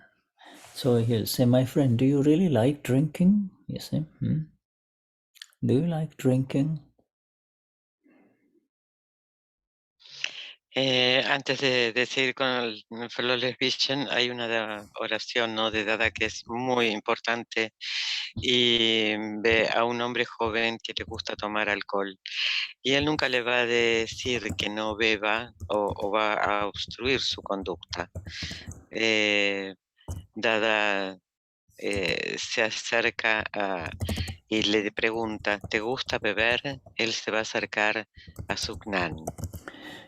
So he'll say, my friend, do you really like drinking? You see? Do you like drinking? Antes de seguir con el Flawless Vision, hay una oración, ¿no?, de Dada que es muy importante, y ve a un hombre joven que le gusta tomar alcohol, y él nunca le va a decir que no beba o va a obstruir su conducta. Dada se acerca y le pregunta, ¿te gusta beber? Él se va a acercar a su Gnan.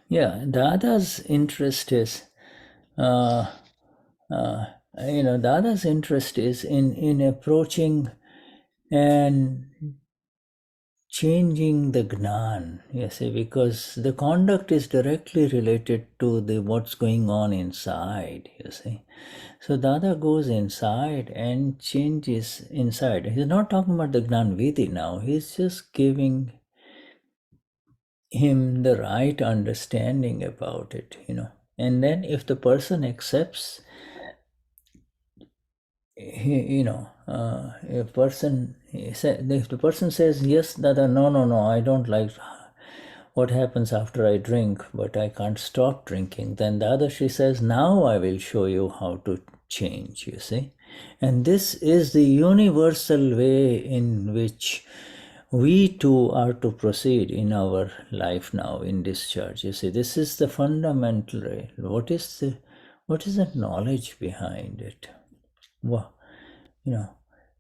Yeah, Dada's interest is, Dada's interest is in approaching and changing the Gnan, you see, because the conduct is directly related to what's going on inside, you see. So Dada goes inside and changes inside. He's not talking about the Gnan Vidhi now. He's just giving him the right understanding about it, And then if the person accepts, a person if the person says, yes, Dada, no, I don't like what happens after I drink, but I can't stop drinking, then Dadashri says, now I will show you how to change, you see. And this is the universal way in which we too are to proceed in our life now in discharge. You see, this is the fundamental. What is the knowledge behind it? Well,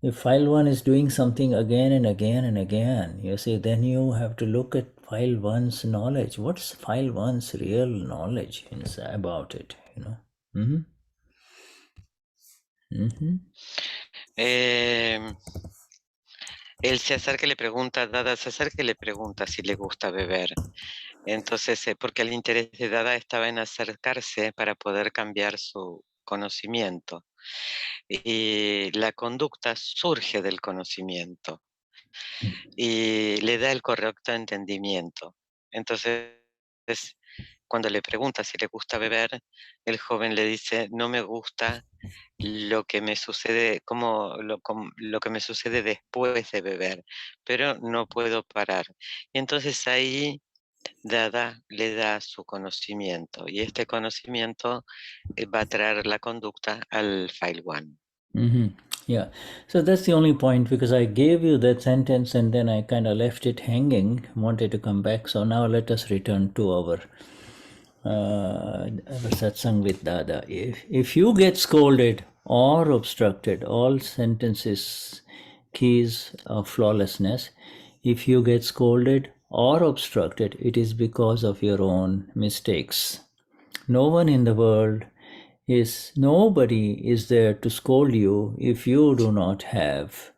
if file 1 is doing something again and again and again, you see, then you have to look at file 1's knowledge. What's file 1's real knowledge about it, Él se acerca y le pregunta, Dada se acerca y le pregunta si le gusta beber. Entonces, porque el interés de Dada estaba en acercarse para poder cambiar su conocimiento. Y la conducta surge del conocimiento y le da el correcto entendimiento. Entonces, cuando le pregunta si le gusta beber, el joven le dice, no me gusta lo que me sucede, lo que me sucede después de beber, pero no puedo parar. Y entonces ahí Dada le da su conocimiento y este conocimiento va a traer la conducta al file 1. Yeah, so that's the only point, because I gave you that sentence and then I kind of left it hanging, wanted to come back. So now let us return to our satsang with Dada. If you get scolded or obstructed, all sentences, keys of flawlessness, if you get scolded or obstructed, it is because of your own mistakes. No one in the world nobody is there to scold you if you do not have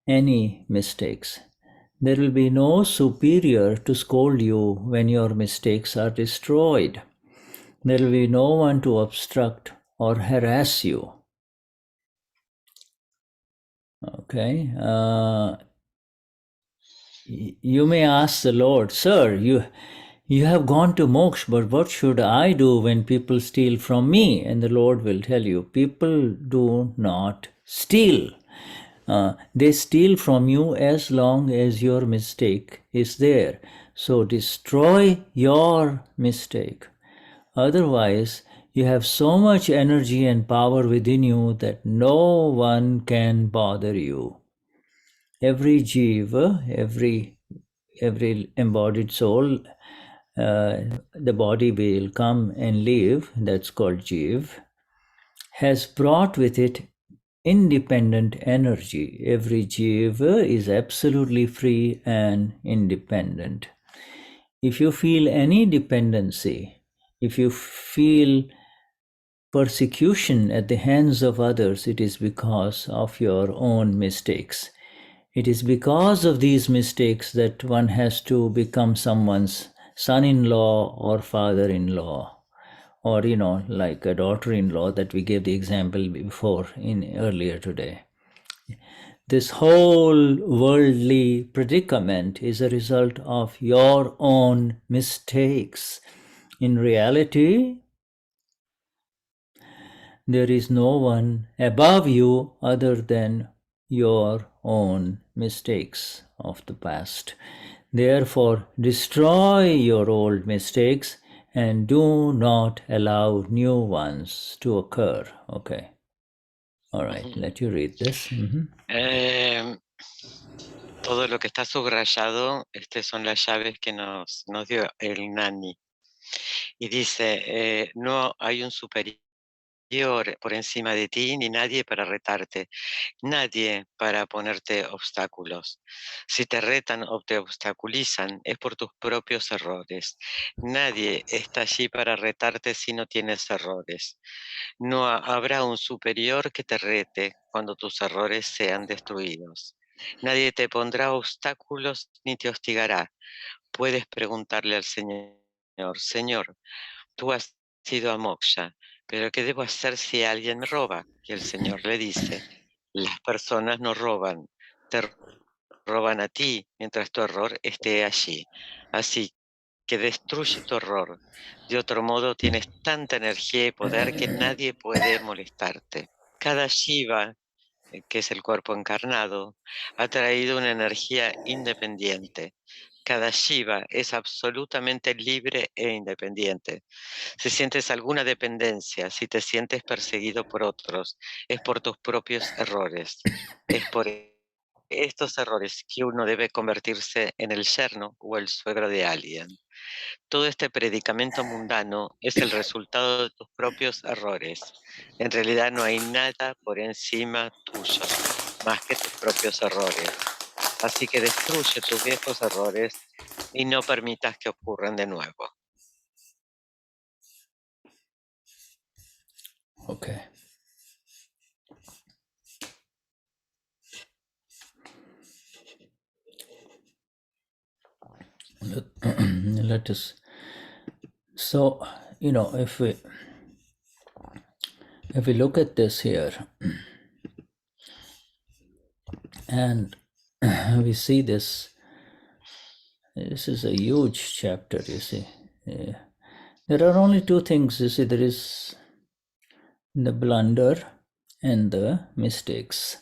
any mistakes. There will be no superior to scold you when your mistakes are destroyed. There will be no one to obstruct or harass you. Okay. You may ask the Lord, Sir, you have gone to moksha, but what should I do when people steal from me? And the Lord will tell you, people do not steal. They steal from you as long as your mistake is there. So destroy your mistake. Otherwise, you have so much energy and power within you that no one can bother you. Every jiva, every embodied soul, the body will come and live, that's called jiva, has brought with it independent energy. Every jiva is absolutely free and independent. If you feel any dependency, if you feel persecution at the hands of others, it is because of your own mistakes. It is because of these mistakes that one has to become someone's son-in-law or father-in-law, or, like a daughter-in-law that we gave the example before earlier today. This whole worldly predicament is a result of your own mistakes. In reality, there is no one above you other than your own mistakes of the past. Therefore, destroy your old mistakes and do not allow new ones to occur. Okay. All right, let you read this. Todo lo que está subrayado, son las llaves que nos dio el Gnani. Y dice, no hay un superior por encima de ti, ni nadie para retarte, nadie para ponerte obstáculos. Si te retan o te obstaculizan, es por tus propios errores. Nadie está allí para retarte si no tienes errores. No habrá un superior que te rete cuando tus errores sean destruidos. Nadie te pondrá obstáculos ni te hostigará. Puedes preguntarle al Señor, Señor, tú has ido a moksha, pero ¿qué debo hacer si alguien me roba? Y el Señor le dice, las personas no roban, te roban a ti mientras tu error esté allí. Así que destruye tu error. De otro modo, tienes tanta energía y poder que nadie puede molestarte. Cada jiva que es el cuerpo encarnado, ha traído una energía independiente. Cada jiva es absolutamente libre e independiente. Si sientes alguna dependencia, si te sientes perseguido por otros, es por tus propios errores. Es por estos errores que uno debe convertirse en el yerno o el suegro de alguien. Todo este predicamento mundano es el resultado de tus propios errores. En realidad no hay nada por encima tuyo, más que tus propios errores. Así que destruye tus viejos errores y no permitas que ocurran de nuevo. Okay. Let us. So, if we look at this here, and we see this is a huge chapter, you see. There are only two things, you see. There is the blunder and the mistakes.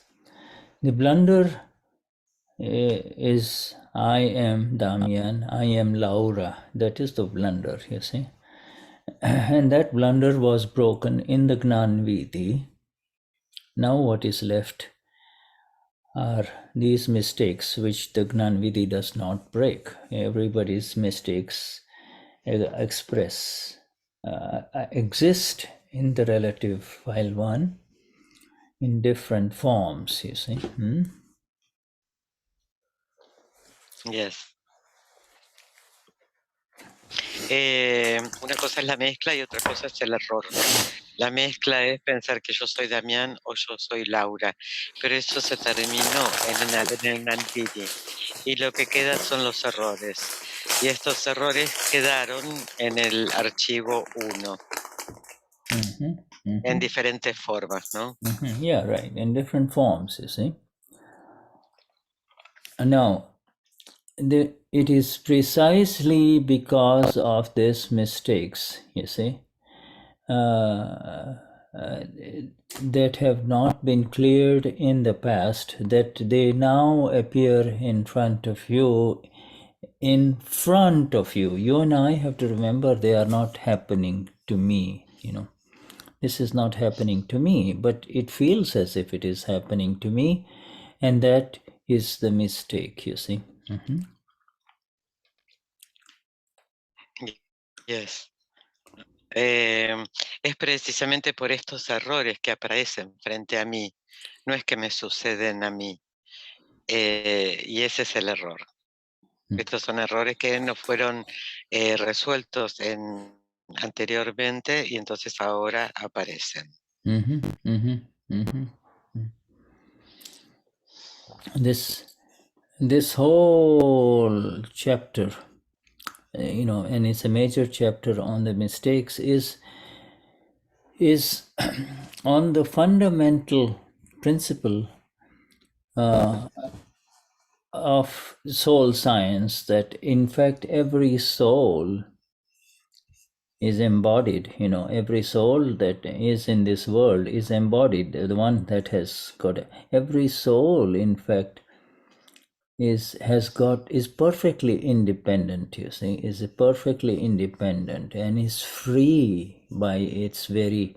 The blunder is I am Damian, I am Laura. That is the blunder, you see. And that blunder was broken in the Gnani Vidhi. Now what is left are these mistakes which the Gnani Vidhi does not break. Everybody's mistakes exist in the relative file one in different forms, you see. Yes. Una cosa es la mezcla y otra cosa es el error. La mezcla es pensar que yo soy Damián o yo soy Laura, pero eso se terminó en el Nandini y lo que queda son los errores. Y estos errores quedaron en el archivo 1 en diferentes formas, ¿no? Yeah, right, in different forms, you see. Now, it is precisely because of these mistakes, you see, that have not been cleared in the past, that they now appear in front of you. You and I have to remember they are not happening to me, This is not happening to me, but it feels as if it is happening to me, and that is the mistake, you see. Yes. Es precisamente por estos errores que aparecen frente a mí, no es que me suceden a mí, y ese es el error. Estos son errores que no fueron resueltos anteriormente y entonces ahora aparecen. This whole chapter, and it's a major chapter on the mistakes, is on the fundamental principle of soul science, that in fact every soul is embodied. Every soul that is in this world is embodied. The one that has got every soul, in fact, is perfectly independent, you see, is perfectly independent and is free by its very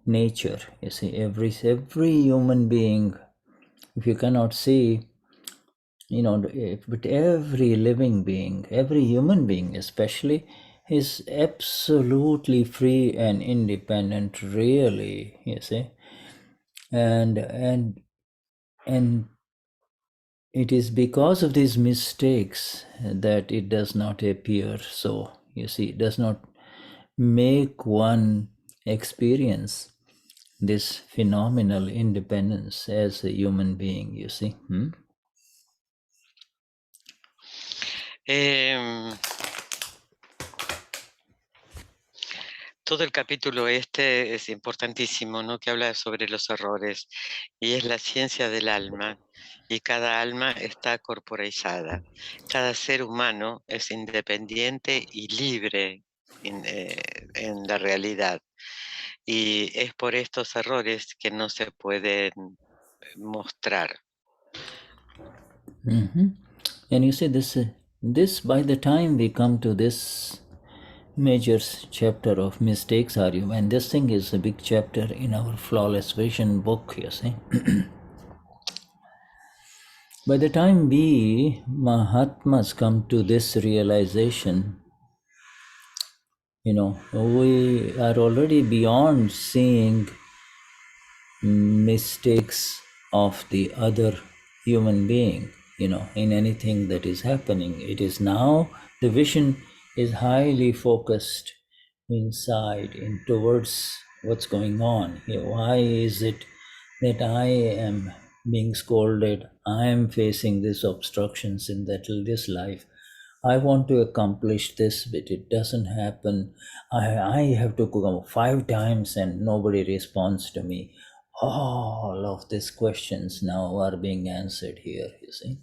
nature, you see. Every human being, if you cannot see, but every living being, every human being especially, is absolutely free and independent, really, you see. And it is because of these mistakes that it does not appear so, you see. It does not make one experience this phenomenal independence as a human being, you see. Todo el capítulo este es importantísimo, ¿no? Que habla sobre los errores y es la ciencia del alma y cada alma está corporizada. Cada ser humano es independiente y libre en la realidad y es por estos errores que no se pueden mostrar. And you see, this by the time we come to this major chapter of mistakes argument, this thing is a big chapter in our Flawless Vision book, you see. By the time we Mahatmas come to this realization, we are already beyond seeing mistakes of the other human being, in anything that is happening. It is now the vision is highly focused inside in towards what's going on here. Why is it that I am being scolded? I am facing these obstructions in this life. I want to accomplish this, but it doesn't happen. I have to go 5 times and nobody responds to me. All of these questions now are being answered here, you see.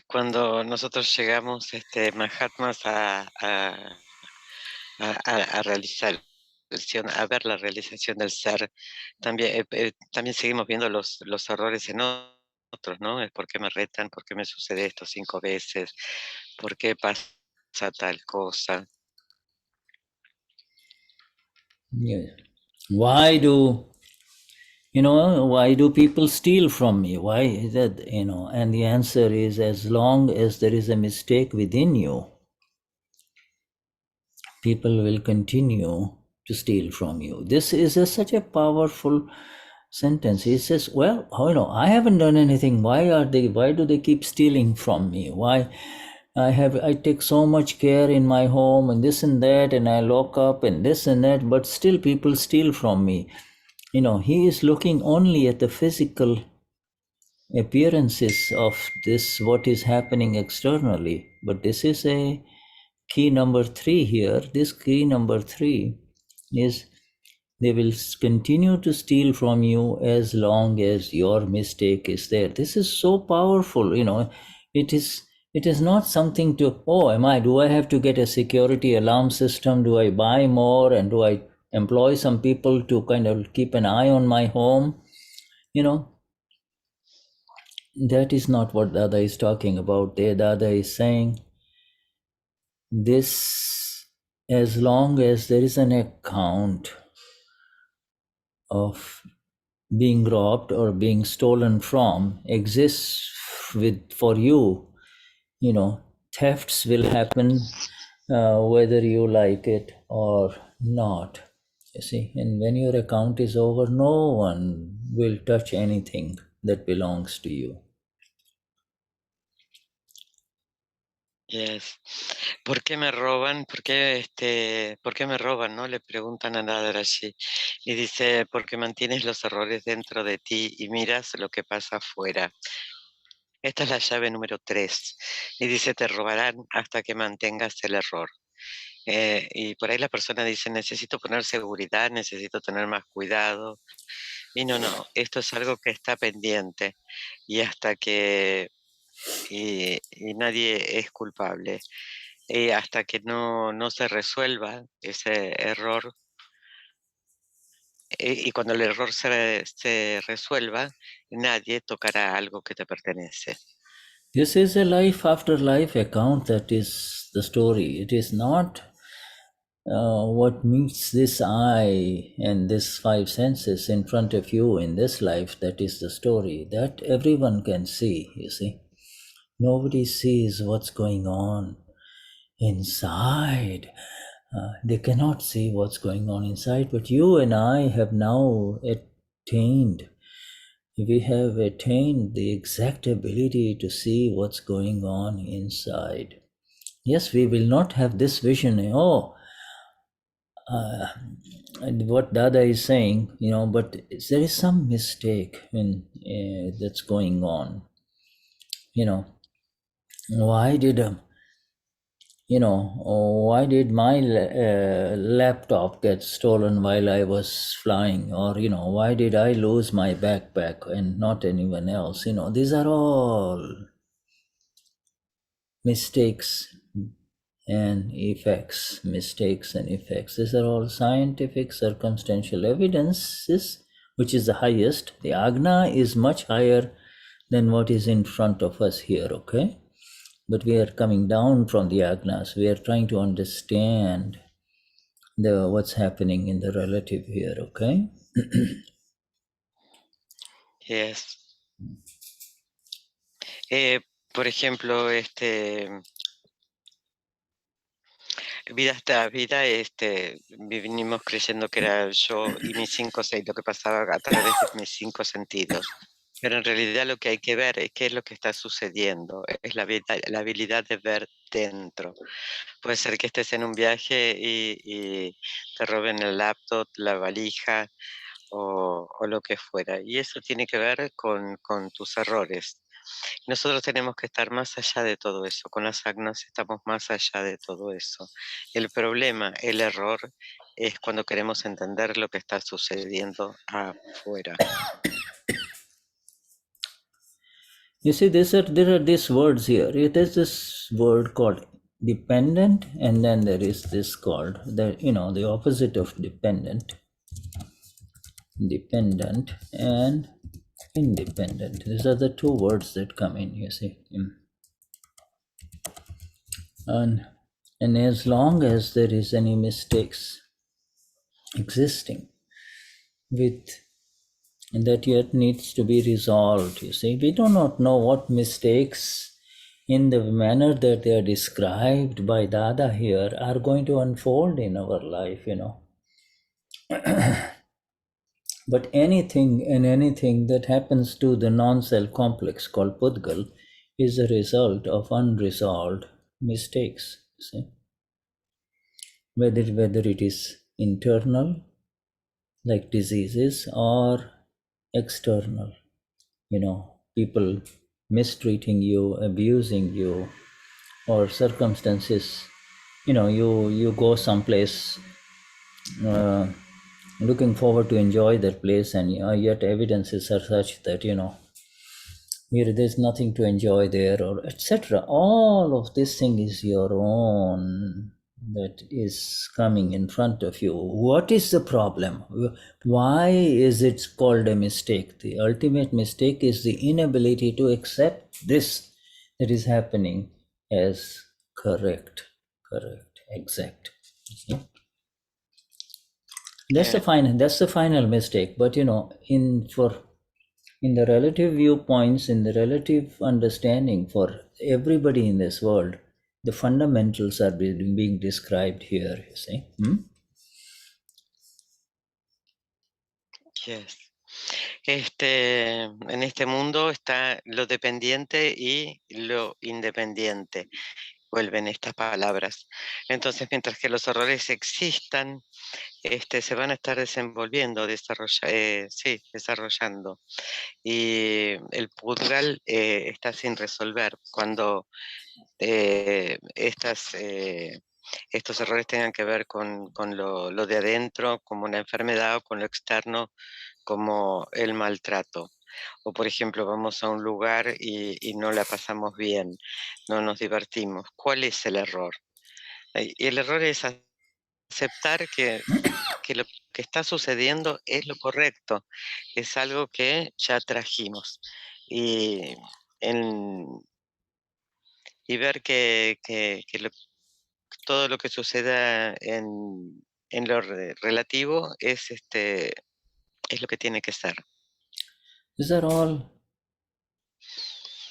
Cuando nosotros llegamos, Mahatmas, a realizar, a ver la realización del ser, también seguimos viendo los errores en otros, ¿no? Es por qué me retan, por qué me sucede esto 5 veces, por qué pasa tal cosa. Yes. Why do people steal from me? Why is that, and the answer is, as long as there is a mistake within you, people will continue to steal from you. This is such a powerful sentence. He says, well, I haven't done anything. Why do they keep stealing from me? Why I take so much care in my home and this and that, and I lock up and this and that, but still people steal from me. He is looking only at the physical appearances of this, what is happening externally. But this is a key number 3 here. This key number 3 is they will continue to steal from you as long as your mistake is there. This is so powerful. It is not something to, do I have to get a security alarm system? Do I buy more? And do I employ some people to kind of keep an eye on my home? That is not what Dada is talking about. There, Dada is saying, this, as long as there is an account of being robbed or being stolen from exists for you, thefts will happen whether you like it or not. You see, and when your account is over, no one will touch anything that belongs to you. Yes. ¿Por qué me roban? ¿Por qué me roban? ¿No? Le preguntan a Dadarashi. Y dice, porque mantienes los errores dentro de ti y miras lo que pasa afuera. Esta es la llave número 3. Y dice, te robarán hasta que mantengas el error. Y por ahí la persona dice, necesito poner seguridad, necesito tener más cuidado. Y no, esto es algo que está pendiente. Y hasta que... Y nadie es culpable. Hasta que no se resuelva ese error, y cuando el error se resuelva, nadie tocará algo que te pertenece. This is a life after life account. That is the story. It is not what meets this eye and this 5 senses in front of you in this life. That is the story. That everyone can see, you see. Nobody sees what's going on inside. They cannot see what's going on inside, but you and I have now attained. We have attained the exact ability to see what's going on inside. Yes, we will not have this vision, what Dada is saying, but there is some mistake that's going on. Why did my laptop get stolen while I was flying? Or, why did I lose my backpack and not anyone else? These are all mistakes and effects. These are all scientific circumstantial evidences which is the highest. The Agna is much higher than what is in front of us here, okay? But we are coming down from the Agnas. We are trying to understand what's happening in the relative here, okay? Yes. Por ejemplo, vida hasta vida, vinimos creyendo que era yo y mis 5 6, lo que pasaba a través de mis 5 sentidos. Pero en realidad lo que hay que ver es qué es lo que está sucediendo, es la habilidad de ver dentro. Puede ser que estés en un viaje y te roben el laptop, la valija o lo que fuera. Y eso tiene que ver con tus errores. Nosotros tenemos que estar más allá de todo eso. Con las agnas estamos más allá de todo eso. El problema, el error, es cuando queremos entender lo que está sucediendo afuera. You see, there are these words here. It is this word called dependent, and then there is this called the opposite of dependent and independent. These are the two words that come in, you see. And as long as there is any mistakes existing with and that yet needs to be resolved, you see, we do not know what mistakes in the manner that they are described by Dada here are going to unfold in our life, But anything that happens to the non-self complex called Pudgal is a result of unresolved mistakes, see? Whether it is internal, like diseases, or external, people mistreating you, abusing you, or circumstances, you go someplace looking forward to enjoy that place, and yet evidences are such that here there's nothing to enjoy there, or etc. All of this thing is your own that is coming in front of you. What is the problem? Why is it called a mistake? The ultimate mistake is the inability to accept this that is happening as correct, exact. See? That's the final mistake. But in the relative viewpoints, in the relative understanding for everybody in this world, the fundamentals are being described here, you see. Yes. En este mundo está lo dependiente y lo independiente. Vuelven estas palabras. Entonces, mientras que los errores existan, se van a estar desenvolviendo, desarrollando. Y el pudgal está sin resolver. Cuando estos errores tengan que ver con lo de adentro, como una enfermedad, o con lo externo, como el maltrato. O por ejemplo, vamos a un lugar y no la pasamos bien, no nos divertimos. ¿Cuál es el error? Y el error es aceptar que lo que está sucediendo es lo correcto, es algo que ya trajimos. Y ver que todo lo que suceda en lo relativo es lo que tiene que ser. These are all.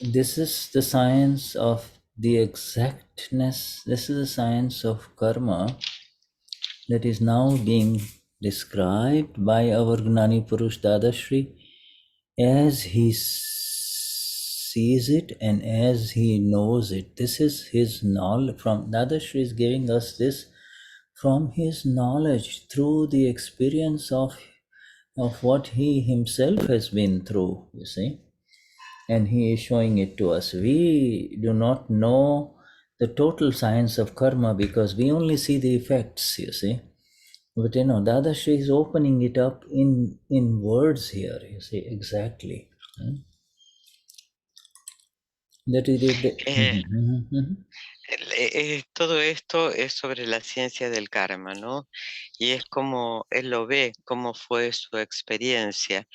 This is the science of the exactness. This is the science of karma that is now being described by our Gnani Purush Dadashri as he sees it and as he knows it. This is his knowledge. From Dadashri is giving us this from his knowledge through the experience of what he himself has been through, you see. And he is showing it to us. We do not know the total science of karma because we only see the effects, you see. But Dadashri is opening it up in words here, you see, exactly. That is todo esto es sobre la ciencia del karma, ¿no? Y es como él lo ve, cómo fue su experiencia,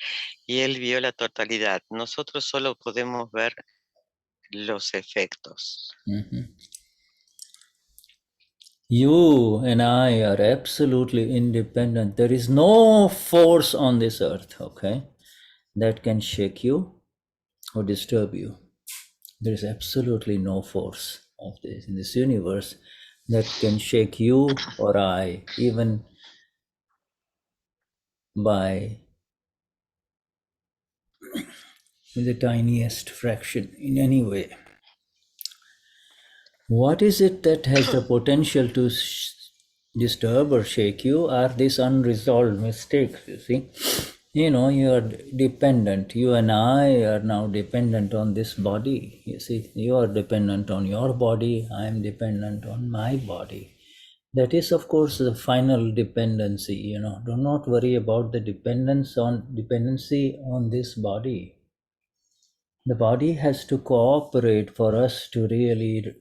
y él vio la totalidad. Nosotros solo podemos ver los efectos. You and I are absolutely independent. There is no force on this earth, okay, that can shake you or disturb you. There is absolutely no force of this in this universe that can shake you or I, even by the tiniest fraction in any way. What is it that has the potential to disturb or shake you are these unresolved mistakes, you see. You know, you are dependent. You and I are now dependent on this body. You see, you are dependent on your body. I am dependent on my body. That is, of course, the final dependency. You know, do not worry about the dependency on this body. The body has to cooperate for us to really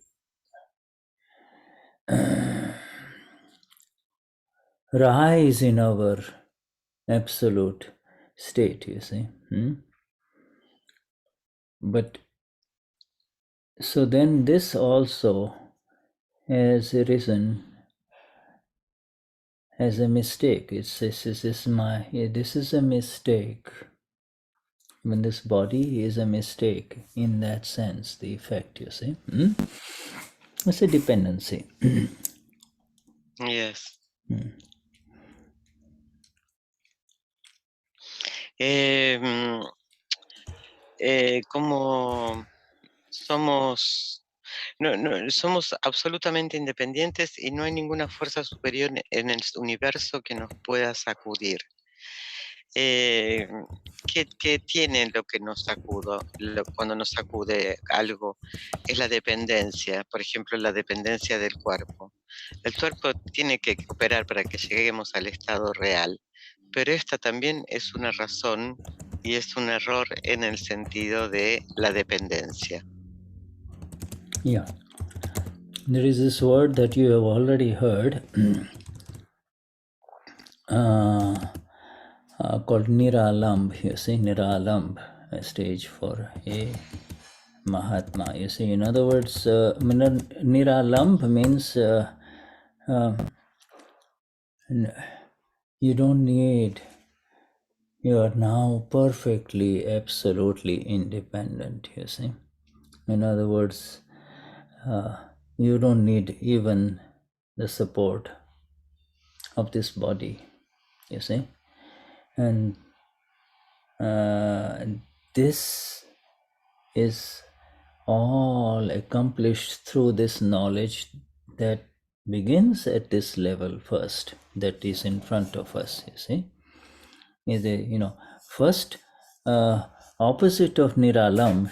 rise in our absolute state, you see. But so then this also has arisen as a mistake. This is a mistake. When this body is a mistake in that sense, the effect, you see. It's a dependency. Yes. Como somos, somos absolutamente independientes y no hay ninguna fuerza superior en el universo que nos pueda sacudir. ¿Qué tiene lo que nos cuando nos sacude algo? Es la dependencia, por ejemplo, la dependencia del cuerpo. El cuerpo tiene que cooperar para que lleguemos al estado real, pero esta también es una razón y es un error en el sentido de la dependencia. Yeah. There is this word that you have already heard called Niralamb. You see, Niralamb, a stage for a Mahatma. You see, in other words, Niralamb means you don't need, you are now perfectly, absolutely independent, you see. In other words, you don't need even the support of this body, you see. And this is all accomplished through this knowledge that begins at this level first, that is in front of us, you see. Is a, you know, first opposite of Niralam.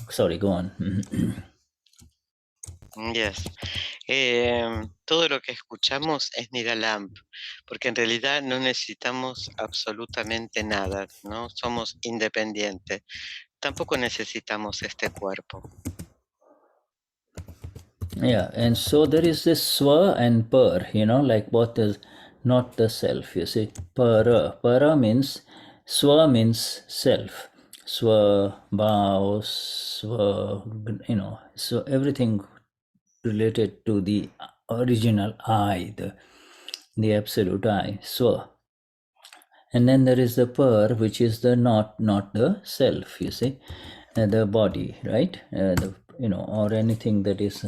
Sorry, go on. Yes. Todo lo que escuchamos es Niralamp, porque en realidad no necesitamos absolutamente nada, ¿no? Somos independientes. Tampoco necesitamos este cuerpo. Yeah, and so there is this swa and par, you know, like both is not the self, you see. Para means, swa means self. Swa, bhav, swa, you know, so everything related to the original I, the absolute I, swa. And then there is the par, which is the not the self, you see, the body, right? You know, or anything that is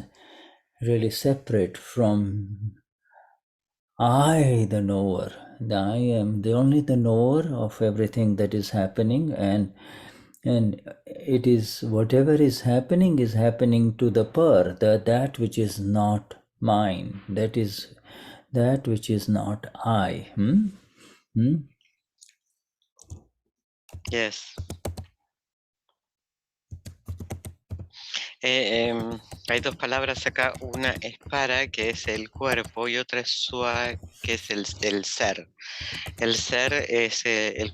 really separate from I, the knower. I am the only the knower of everything that is happening, and it is whatever is happening to the par, that which is not mine, that is that which is not I. Yes. Hay dos palabras acá, una es para, que es el cuerpo, y otra es sua, que es el ser. El ser es el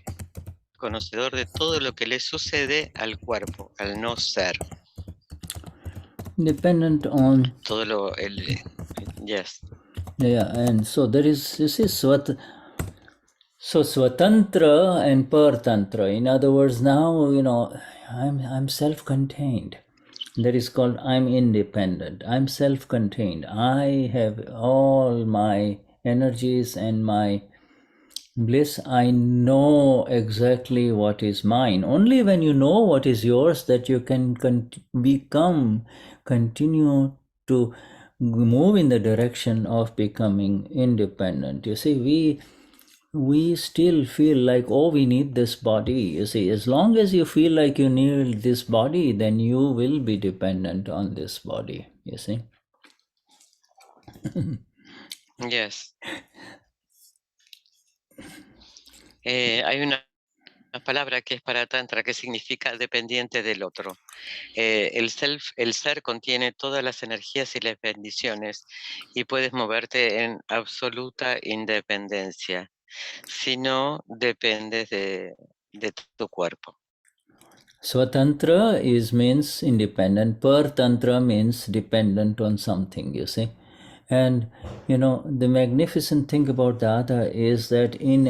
conocedor de todo lo que le sucede al cuerpo, al no ser. dependent on todo lo, yes. Yeah, and so there is this is swatantra and partantra. In other words, now I'm self-contained. That is called I'm independent. I'm self-contained. I have all my energies and my bliss. I know exactly what is mine. Only when you know what is yours that you can continue to move in the direction of becoming independent. You see, we still feel like, oh, we need this body. You see, as long as you feel like you need this body, then you will be dependent on this body. You see. Yes. Hay una palabra que es para Tantra que significa dependiente del otro. El ser contiene todas las energías y las bendiciones y puedes moverte en absoluta independencia. Si no, dependes de tu cuerpo. Swatantra means independent. Partantra means dependent on something, you see. And, the magnificent thing about Dada is that in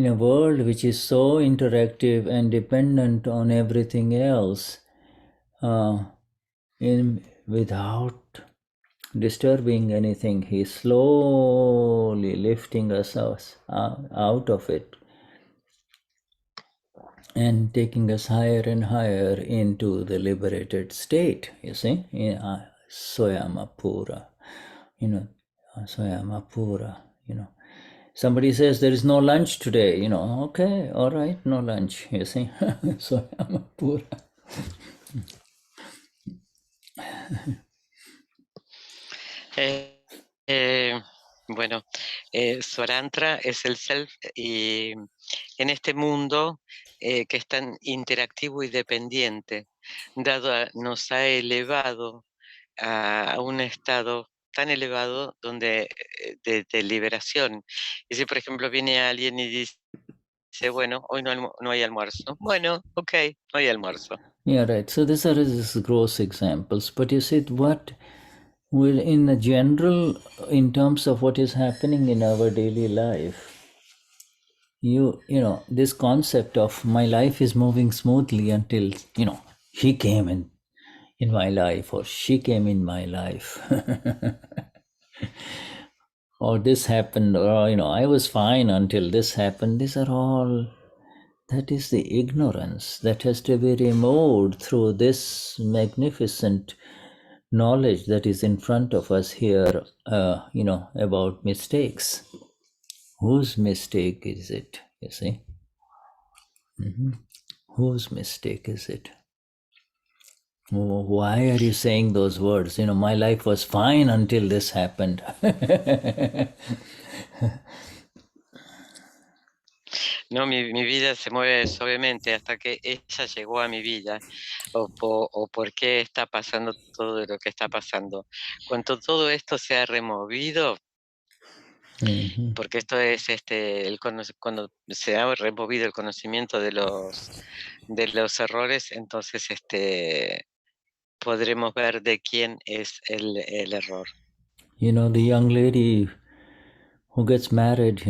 a world which is so interactive and dependent on everything else, without disturbing anything, he's slowly lifting us out of it and taking us higher and higher into the liberated state, you see. Soyamapura, Soyamapura, Somebody says there is no lunch today, okay, all right, no lunch, you see. Soyamapura. Bueno, Swarantra es el self y en este mundo que es tan interactivo y dependiente, nos ha elevado a un estado tan elevado donde de liberación. Y si por ejemplo viene alguien y dice, bueno, hoy no hay almuerzo. Bueno, ok, no hay almuerzo. Yeah, right. So these are just gross examples, but you see what will, in the general, in terms of what is happening in our daily life, this concept of my life is moving smoothly until he came in my life, or she came in my life, or this happened, or I was fine until this happened. These are all, that is the ignorance that has to be removed through this magnificent knowledge that is in front of us here, about mistakes. Whose mistake is it? You see? Whose mistake is it? Why are you saying those words? My life was fine until this happened. No, mi vida se mueve suavemente hasta que ella llegó a mi vida, o por qué está pasando todo lo que está pasando. Cuando todo esto se ha removido, porque esto es cuando se ha removido el conocimiento de los errores, entonces podremos ver de quién es el error. The young lady who gets married,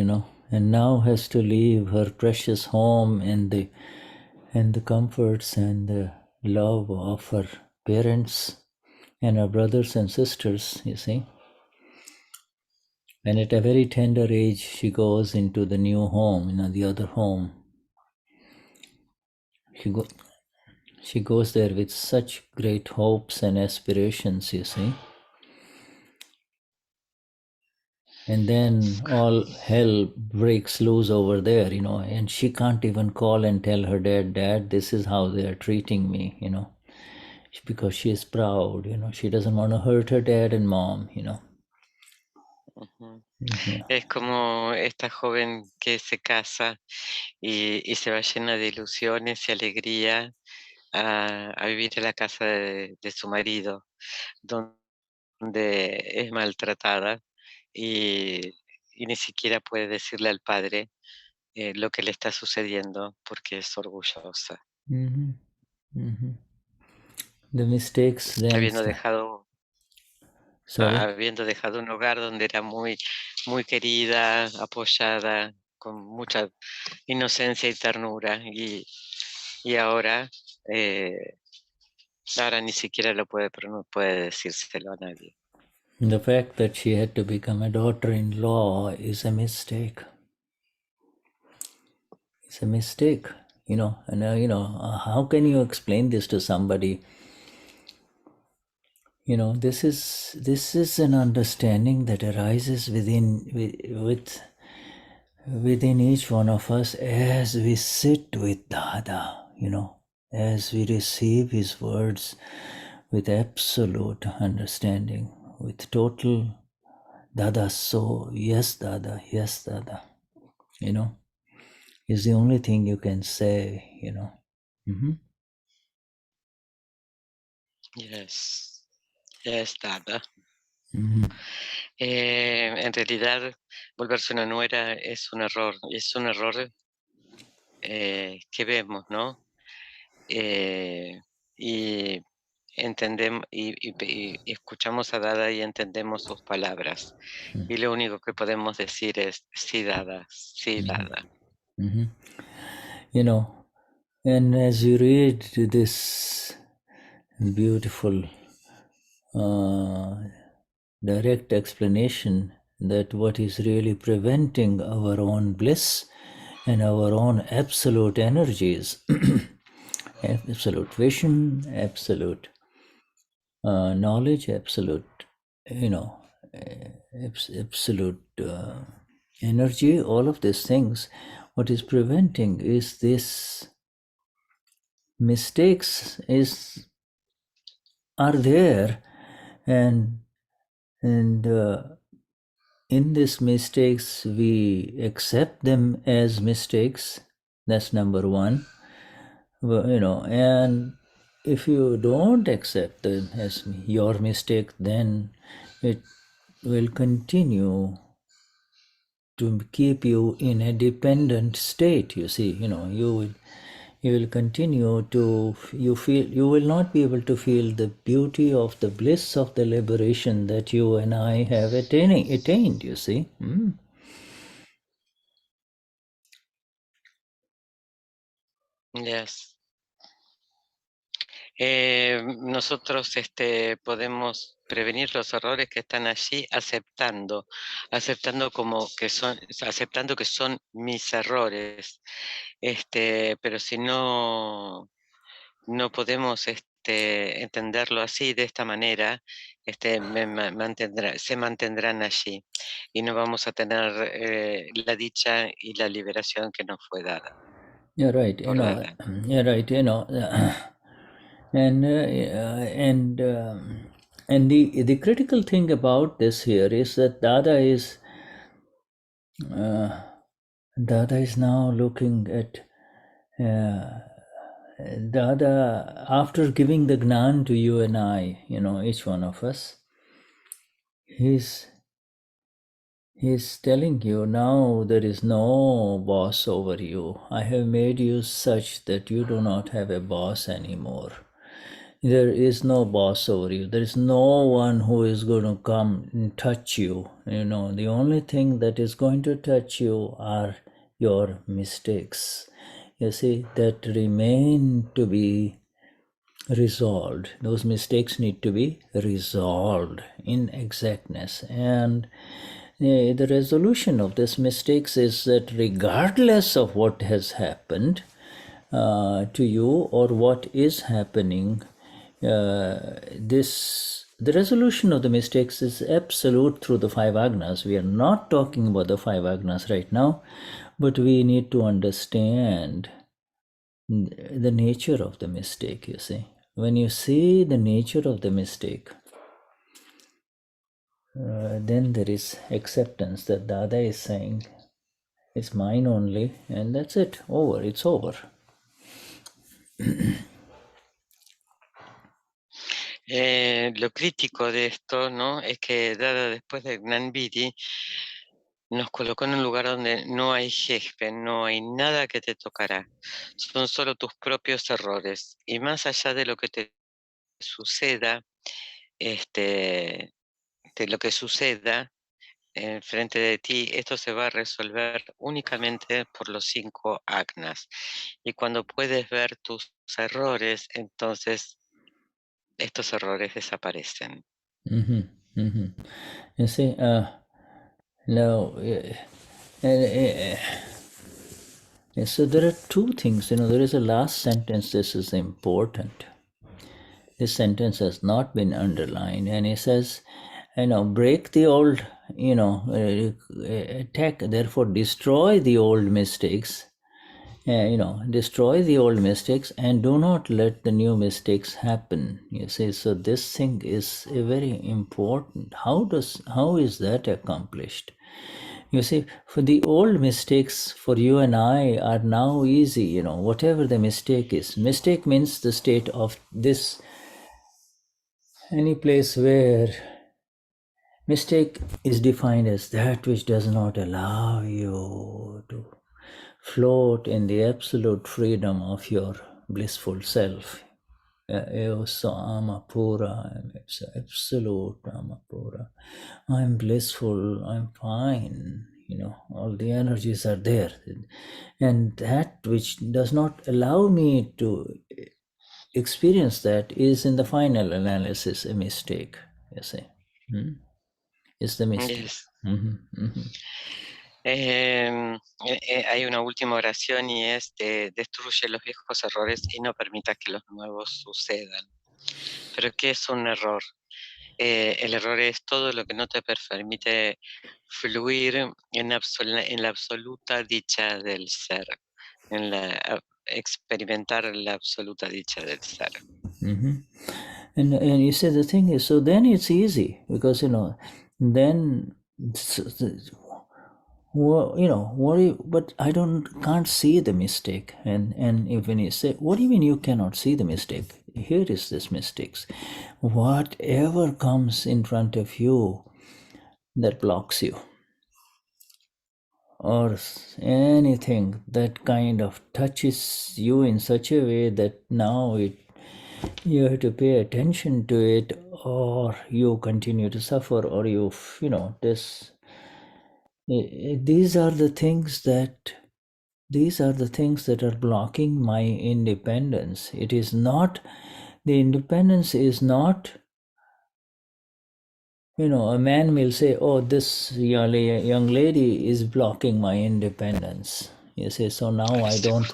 and now has to leave her precious home and the comforts and the love of her parents and her brothers and sisters, you see. And at a very tender age, she goes into the new home, the other home. She goes there with such great hopes and aspirations, you see. And then all hell breaks loose over there, and she can't even call and tell her dad, this is how they are treating me, because she is proud, she doesn't want to hurt her dad and mom, Es como esta joven que se casa y se va llena de ilusiones y alegría a vivir en la casa de su marido, donde es maltratada y ni siquiera puede decirle al padre lo que le está sucediendo porque es orgullosa. the mistakes then habiendo dejado sorry habiendo dejado un hogar donde era muy, muy querida, apoyada, con mucha inocencia y ternura, y ahora, ahora ni siquiera lo puede, pero no puede decírselo a nadie. the fact that she had to become a daughter-in-law is a mistake. It's a mistake, you know. And how can you explain this to somebody? You know, this is an understanding that arises within each one of us as we sit with Dada, you know, as we receive his words with absolute understanding, with total Dada, so yes Dada, you know, is the only thing you can say, you know. Yes, Dada. Mm-hmm. En realidad, volverse una nuera es un error que vemos, ¿no? Y entendemos y escuchamos a Dada y entendemos sus palabras. Y lo único que podemos decir es sí, Dada, sí, Dada. Mm-hmm. You know, and as you read this beautiful direct explanation that what is really preventing our own bliss and our own absolute energies, absolute vision, absolute knowledge, absolute, you know, absolute energy, all of these things, what is preventing is this mistakes are there, and in these mistakes we accept them as mistakes. That's number one. Well, you know, and if you don't accept them as your mistake, then it will continue to keep you in a dependent state. You see, you know, you will continue to, you will not be able to feel the beauty of the bliss of the liberation that you and I have attained, you see. Yes. Nosotros podemos prevenir los errores que están allí aceptando que son mis errores. Pero si no podemos entenderlo así, de esta manera, se mantendrán allí y no vamos a tener la dicha y la liberación que nos fue dada. You're right, you know. You're right, you know. And the critical thing about this here is that Dada is now looking at Dada after giving the Gnan to you and I, you know, each one of us. He's telling you now there is no boss over you. I have made you such that you do not have a boss anymore. There is no boss over you. There is no one who is going to come and touch you. You know, the only thing that is going to touch you are your mistakes. You see, that remain to be resolved. Those mistakes need to be resolved in exactness. And the resolution of these mistakes is that regardless of what has happened to you or what is happening, the resolution of the mistakes is absolute through the five agnas. We are not talking about the five agnas right now, but we need to understand the nature of the mistake, you see. When you see the nature of the mistake, then there is acceptance that Dada is saying, it's mine only, and that's it, over, it's over. Lo crítico de esto, ¿no?, es que Dada, después de Gnanvidi, nos colocó en un lugar donde no hay jefe, no hay nada que te tocará. Son solo tus propios errores. Y más allá de lo que te suceda, de lo que suceda enfrente de ti, esto se va a resolver únicamente por los 5 agnas. Y cuando puedes ver tus errores, entonces estos errores desaparecen. You see, now, so there are two things. There is a last sentence. This is important. This sentence has not been underlined, and it says, break the old, attack. Therefore, destroy the old mistakes. Destroy the old mistakes and do not let the new mistakes happen. You see, so this thing is very important. How is that accomplished? You see, for the old mistakes for you and I are now easy, whatever the mistake is. Mistake means the state of this, any place where mistake is defined as that which does not allow you to float in the absolute freedom of your blissful self. I'm absolute, I'm blissful, I'm fine, all the energies are there. And that which does not allow me to experience that is in the final analysis a mistake, you see. It's the mistake. Yes. Hay una última oración y es destruye los viejos errores y no permitas que los nuevos sucedan. Pero ¿qué es un error? El error es todo lo que no te permite fluir en la absoluta dicha del ser, experimentar la absoluta dicha del ser. And you say the thing is, so then it's easy because then but I can't see the mistake. And if when you say, what do you mean you cannot see the mistake? Here is this mistakes. Whatever comes in front of you that blocks you, or anything that kind of touches you in such a way that now you have to pay attention to it, or you continue to suffer, or these are the things that are blocking my independence. It is not, the independence is not, a man will say, oh, this young lady is blocking my independence. You say, so now I don't,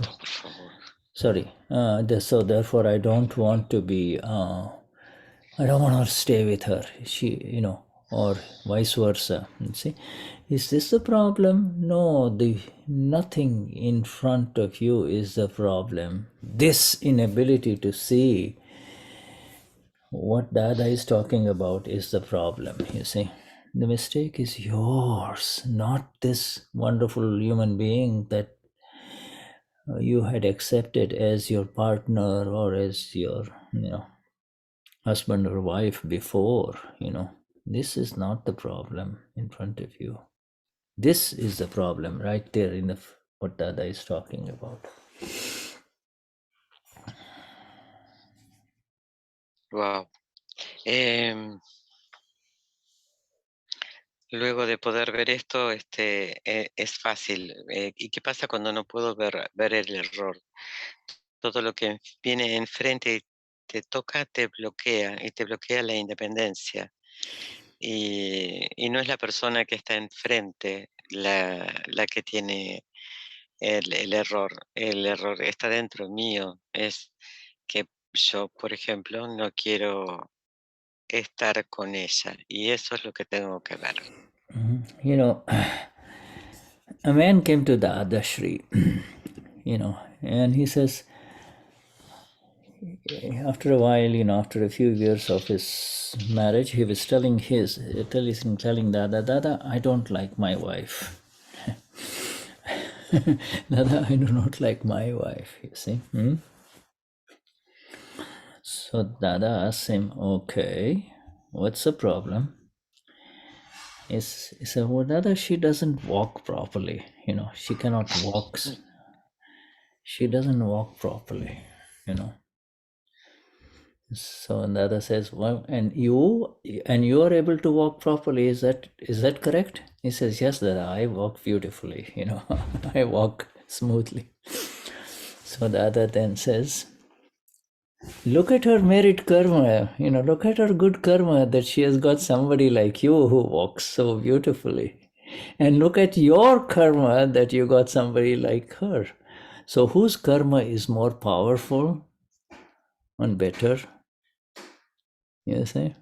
sorry, so therefore I don't want to be, I don't want to stay with her. She, or vice versa. See, is this the problem? No, nothing in front of you is the problem. This inability to see what Dada is talking about is the problem, you see. The mistake is yours, not this wonderful human being that you had accepted as your partner or as your, husband or wife before, This is not the problem in front of you. This is the problem right there in what Dada is talking about. Wow. Luego de poder ver esto, es fácil. ¿Y qué pasa cuando no puedo ver el error? Todo lo que viene enfrente y te toca te bloquea, y te bloquea la independencia. Y no es la persona que está enfrente la que tiene el error. El error está dentro mío. Es que yo, por ejemplo, no quiero estar con ella. Y eso es lo que tengo que ver. A man came to Dadashri, and he says, after a while, after a few years of his marriage, he was telling Dada, I don't like my wife. Dada, I do not like my wife, you see. So Dada asks him, okay, what's the problem? He said, well, Dada, she doesn't walk properly. She cannot walk. She doesn't walk properly, So the other says, well, and you are able to walk properly. Is that correct? He says, yes, Dada, I walk beautifully. I walk smoothly. So the other then says, look at her merit karma. Look at her good karma that she has got somebody like you who walks so beautifully. And look at your karma that you got somebody like her. So whose karma is more powerful and better? You see?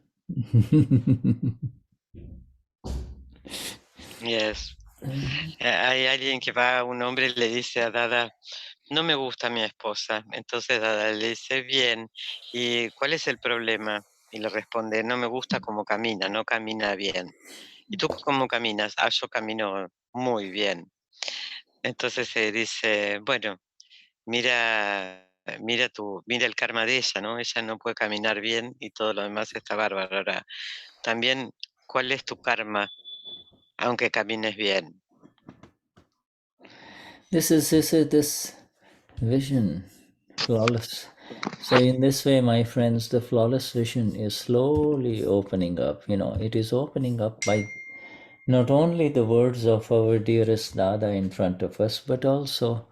Yes. Hay alguien que va, un hombre le dice a Dada, no me gusta mi esposa. Entonces Dada le dice, bien, ¿y cuál es el problema? Y le responde, no me gusta cómo camina, no camina bien. ¿Y tú cómo caminas? Yo camino muy bien. Entonces se dice, bueno, mira el karma de ella, ¿no? Ella no puede caminar bien y todo lo demás está bárbaro. Ahora, también, ¿cuál es tu karma, aunque camines bien? This is this vision, flawless. So in this way, my friends, the flawless vision is slowly opening up. It is opening up by not only the words of our dearest Dada in front of us, but also,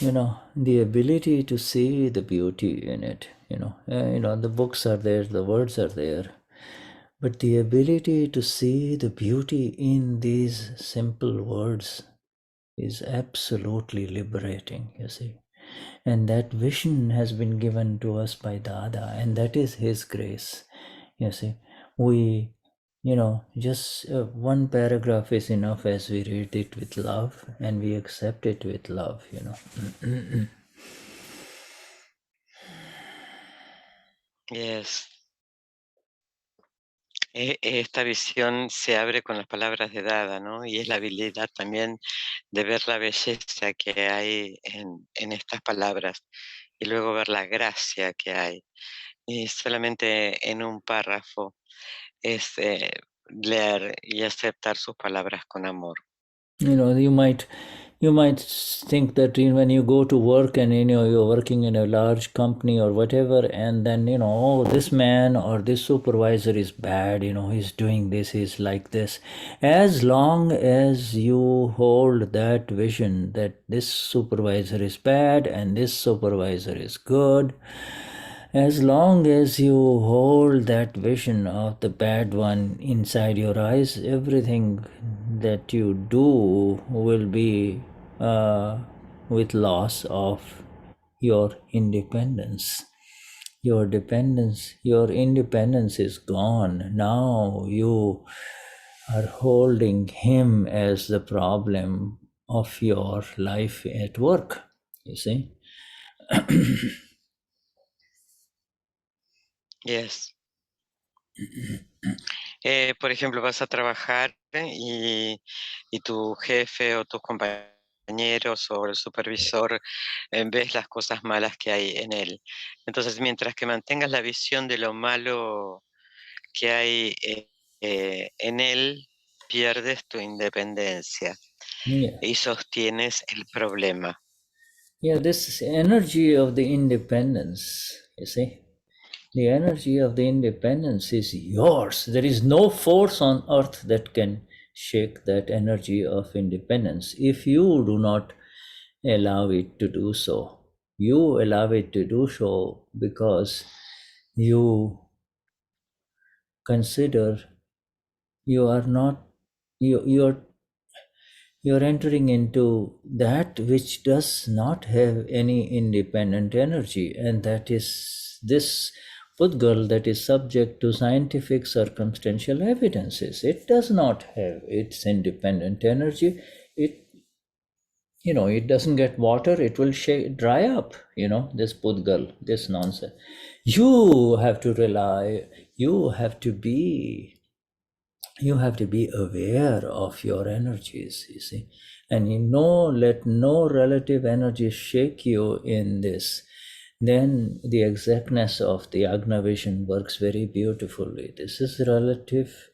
the ability to see the beauty in it. The books are there, the words are there, but the ability to see the beauty in these simple words is absolutely liberating, you see. And that vision has been given to us by Dada, and that is His grace, you see. We, just one paragraph is enough as we read it with love and we accept it with love, Yes. Esta visión se abre con las palabras de Dada, ¿no? Y es la habilidad también de ver la belleza que hay en estas palabras y luego ver la gracia que hay. Y solamente en un párrafo es leer y aceptar sus palabras con amor. You might think that when you go to work and you're working in a large company or whatever, and then oh, this man or this supervisor is bad, he's doing this, he's like this. As long as you hold that vision that this supervisor is bad and this supervisor is good, as long as you hold that vision of the bad one inside your eyes, everything that you do will be with loss of your independence. Your independence is gone. Now you are holding him as the problem of your life at work, you see. Yes. Por ejemplo, vas a trabajar y tu jefe o tus compañeros o el supervisor ves las cosas malas que hay en él. Entonces, mientras que mantengas la visión de lo malo que hay en él, pierdes tu independencia y sostienes el problema. Yeah, this energy of the independence, you see, the energy of the independence is yours. There is no force on earth that can shake that energy of independence if you do not allow it to do so. You allow it to do so because you consider you are not, you're entering into that which does not have any independent energy, and that is this Pudgal that is subject to scientific circumstantial evidences. It does not have its independent energy. It doesn't get water, it will dry up, this Pudgal, this nonsense. You have to rely, you have to be aware of your energies, you see, and let no relative energy shake you in this. Then the exactness of the Agna vision works very beautifully. This is relative,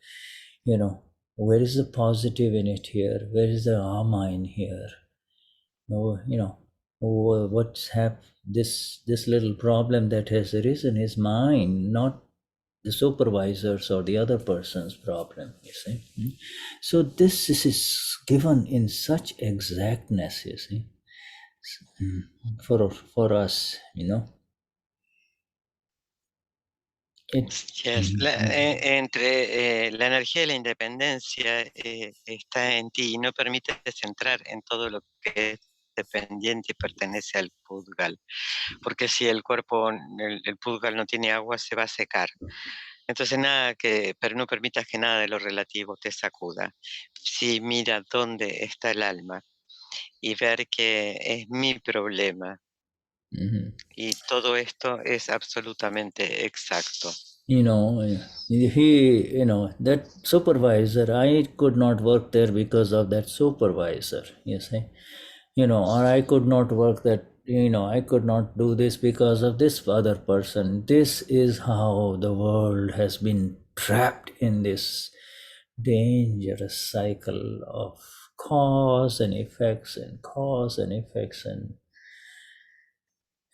where is the positive in it here? Where is the Ama in here? what's this little problem that has arisen is mine, not the supervisor's or the other person's problem, you see. So this is given in such exactness, you see, for us, you know. Yes. Entre la energía de la independencia está en ti y no permite centrar en todo lo que es dependiente y pertenece al pudgal. Porque si el cuerpo, el pudgal no tiene agua, se va a secar. Entonces pero no permitas que nada de lo relativo te sacuda. Sí, mira dónde está el alma y ver que es mi problema. Y todo esto es absolutamente exacto. That supervisor, I could not work there because of that supervisor, you see. Or I could not work that, I could not do this because of this other person. This is how the world has been trapped in this dangerous cycle of cause and effects and cause and effects,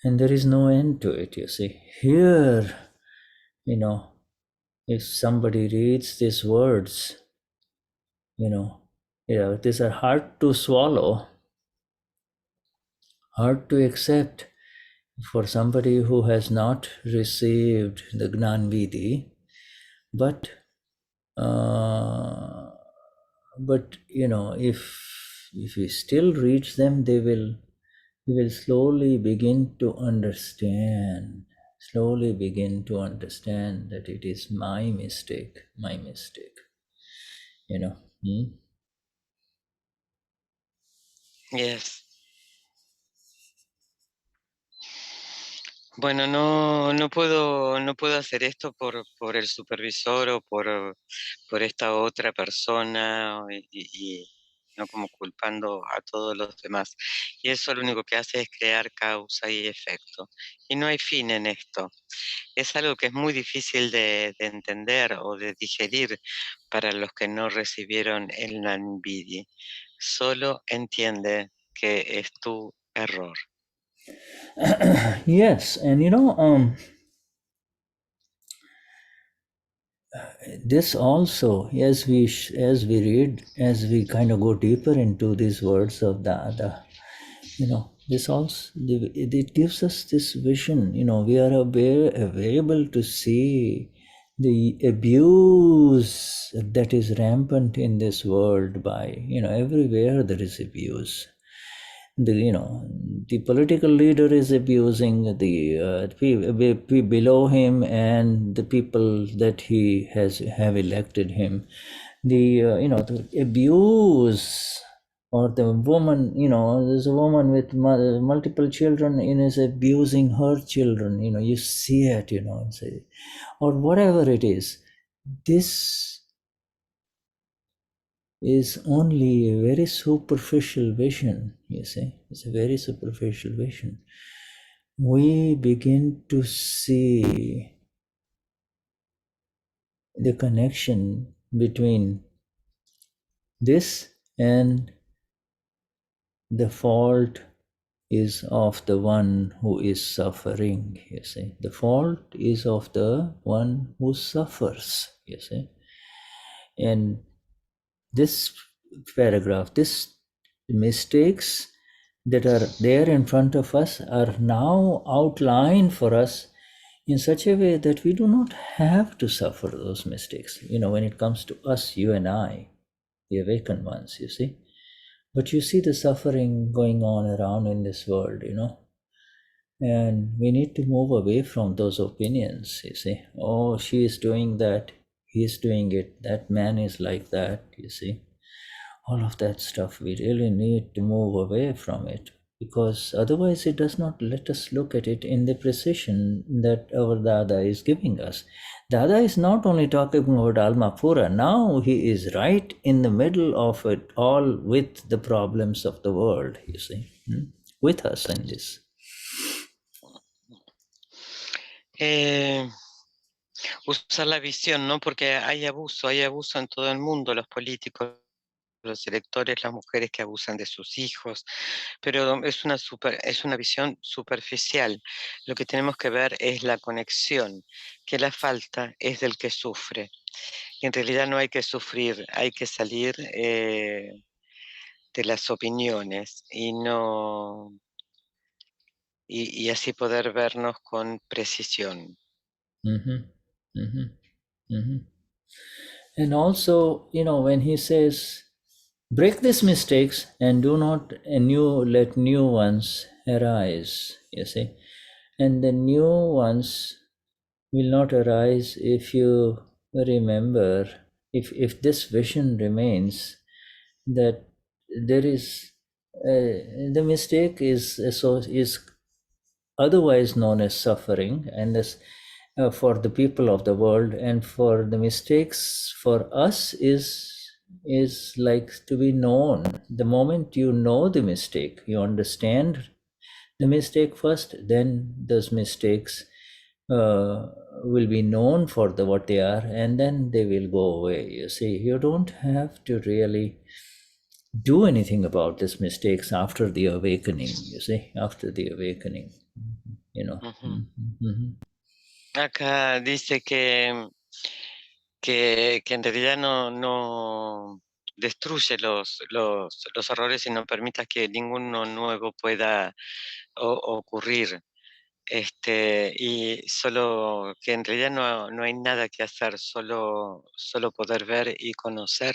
and there is no end to it, you see. Here, if somebody reads these words, these are hard to swallow, hard to accept for somebody who has not received the Gnan Vidhi, but if he still reads them, he will slowly begin to understand that it is my mistake. Yes. Bueno, no puedo hacer esto por el supervisor o por esta otra persona y no como culpando a todos los demás. Y eso lo único que hace es crear causa y efecto. Y no hay fin en esto. Es algo que es muy difícil de entender o de digerir para los que no recibieron el Nanvidi. Solo entiende que es tu error. Yes, and this also, as we read, as we kind of go deeper into these words of Dada, this also, it gives us this vision. We are able to see the abuse that is rampant in this world by, everywhere there is abuse. The political leader is abusing the people below him and the people that he have elected him. The abuse, or the woman, there's a woman with multiple children and is abusing her children. You see it, and say, or whatever it is. This is only a very superficial vision, you see. It's a very superficial vision. We begin to see the connection between this and the fault is of the one who is suffering, you see. The fault is of the one who suffers, you see. And this paragraph, this mistakes that are there in front of us are now outlined for us in such a way that we do not have to suffer those mistakes. When it comes to us, you and I, the awakened ones, you see. But you see the suffering going on around in this world, and we need to move away from those opinions, you see. Oh, she is doing that, he is doing it, that man is like that, you see. All of that stuff, we really need to move away from it, because otherwise it does not let us look at it in the precision that our Dada is giving us. Dada is not only talking about Alma Pura, now he is right in the middle of it all with the problems of the world, you see, with us in this. Usar la visión, ¿no? Porque hay abuso en todo el mundo, los políticos los electores, las mujeres que abusan de sus hijos, pero es una visión superficial. Lo que tenemos que ver es la conexión, que la falta es del que sufre. Y en realidad no hay que sufrir, hay que salir de las opiniones y así poder vernos con precisión. Mm-hmm. Mm-hmm. Mm-hmm. And also, when he says, break these mistakes and do not let new ones arise, you see. And the new ones will not arise if you remember, if this vision remains, that there is, the mistake is otherwise known as suffering, and as for the people of the world, and for the mistakes for us is like to be known. The moment you know the mistake, you understand the mistake first, then those mistakes will be known for what they are, and then they will go away. You see, you don't have to really do anything about these mistakes after the awakening. You see, after the awakening, Ujú. Mhm. Acá dice que en realidad no destruye los errores y no permita que ninguno nuevo pueda ocurrir. Y solo que en realidad no hay nada que hacer, solo poder ver y conocer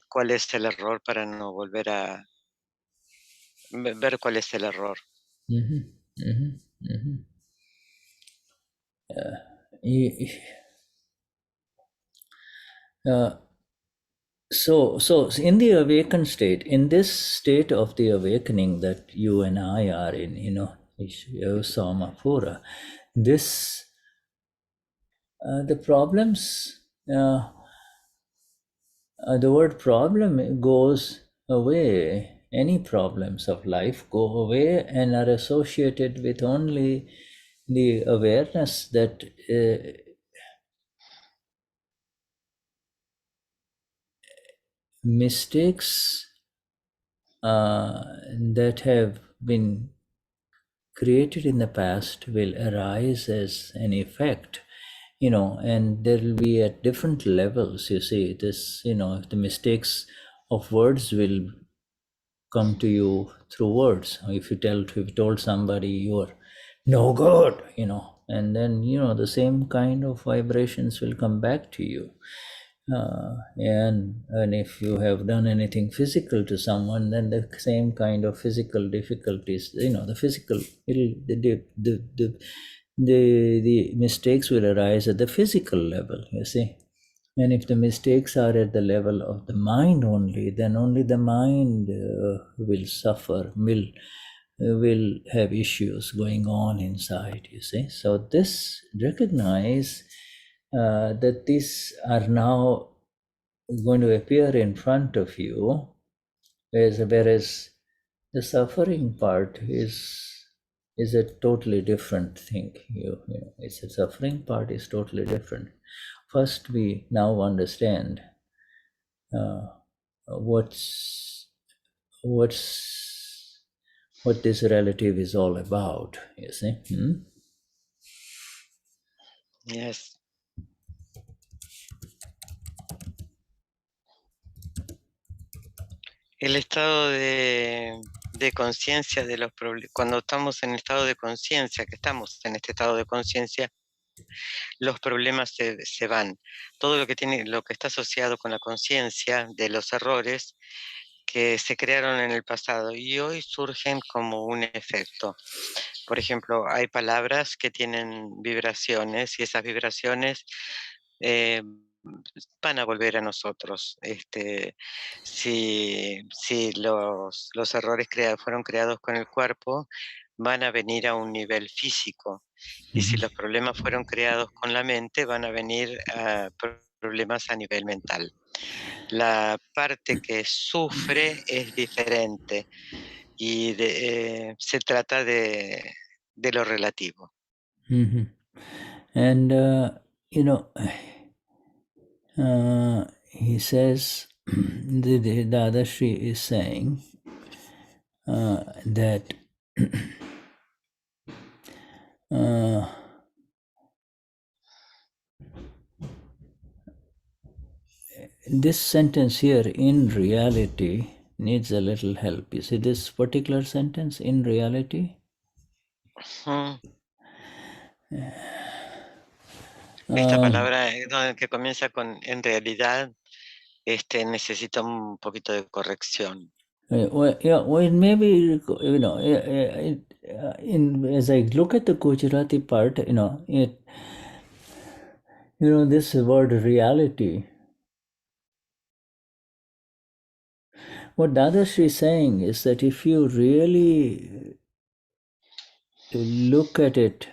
cuál es el error para no volver a ver cuál es el error. Mhm. Mhm. Mhm. Y- uh, so in the awakened state, in this state of the awakening that you and I are in, Samapura, this the problems, the word problem goes away. Any problems of life go away and are associated with only the awareness that mistakes that have been created in the past will arise as an effect, and there will be at different levels. You see, this, the mistakes of words will come to you through words. If you told somebody you're no good, and then the same kind of vibrations will come back to you. And if you have done anything physical to someone, then the same kind of physical difficulties, the physical, the mistakes will arise at the physical level, you see. And if the mistakes are at the level of the mind only, then only the mind will suffer, will have issues going on inside, you see. So this, recognize that these are now going to appear in front of you, whereas the suffering part is a totally different thing. It's a suffering part is totally different. First, we now understand what this relative is all about. You see. Yes. El estado de conciencia de los problemas, cuando estamos en estado de conciencia, que estamos en este estado de conciencia, los problemas se van. Todo lo que está asociado con la conciencia de los errores que se crearon en el pasado y hoy surgen como un efecto. Por ejemplo, hay palabras que tienen vibraciones y esas vibraciones van a volver a nosotros. Si los errores fueron creados con el cuerpo, van a venir a un nivel físico. Y si los problemas fueron creados con la mente, van a venir a problemas a nivel mental. La parte que sufre es diferente y se trata de lo relativo. Mm-hmm. And he says, the Dadashri is saying that this sentence here, in reality, needs a little help. You see this particular sentence, in reality? Esta palabra que comienza con en realidad necesita un poquito de corrección. Well, maybe, as I look at the Gujarati part, this word reality. What Dadashri is saying is that if you really look at it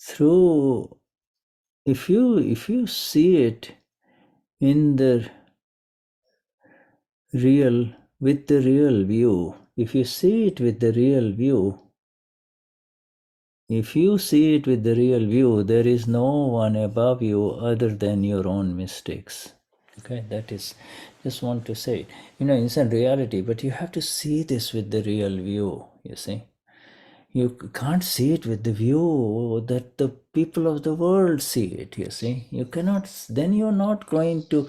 through, if you see it in the real, with the real view, if you see it with the real view, there is no one above you other than your own mistakes. Okay, that is, just want to say, it's a reality, but you have to see this with the real view, you see. You can't see it with the view that the people of the world see it, you see. You cannot, then you're not going to,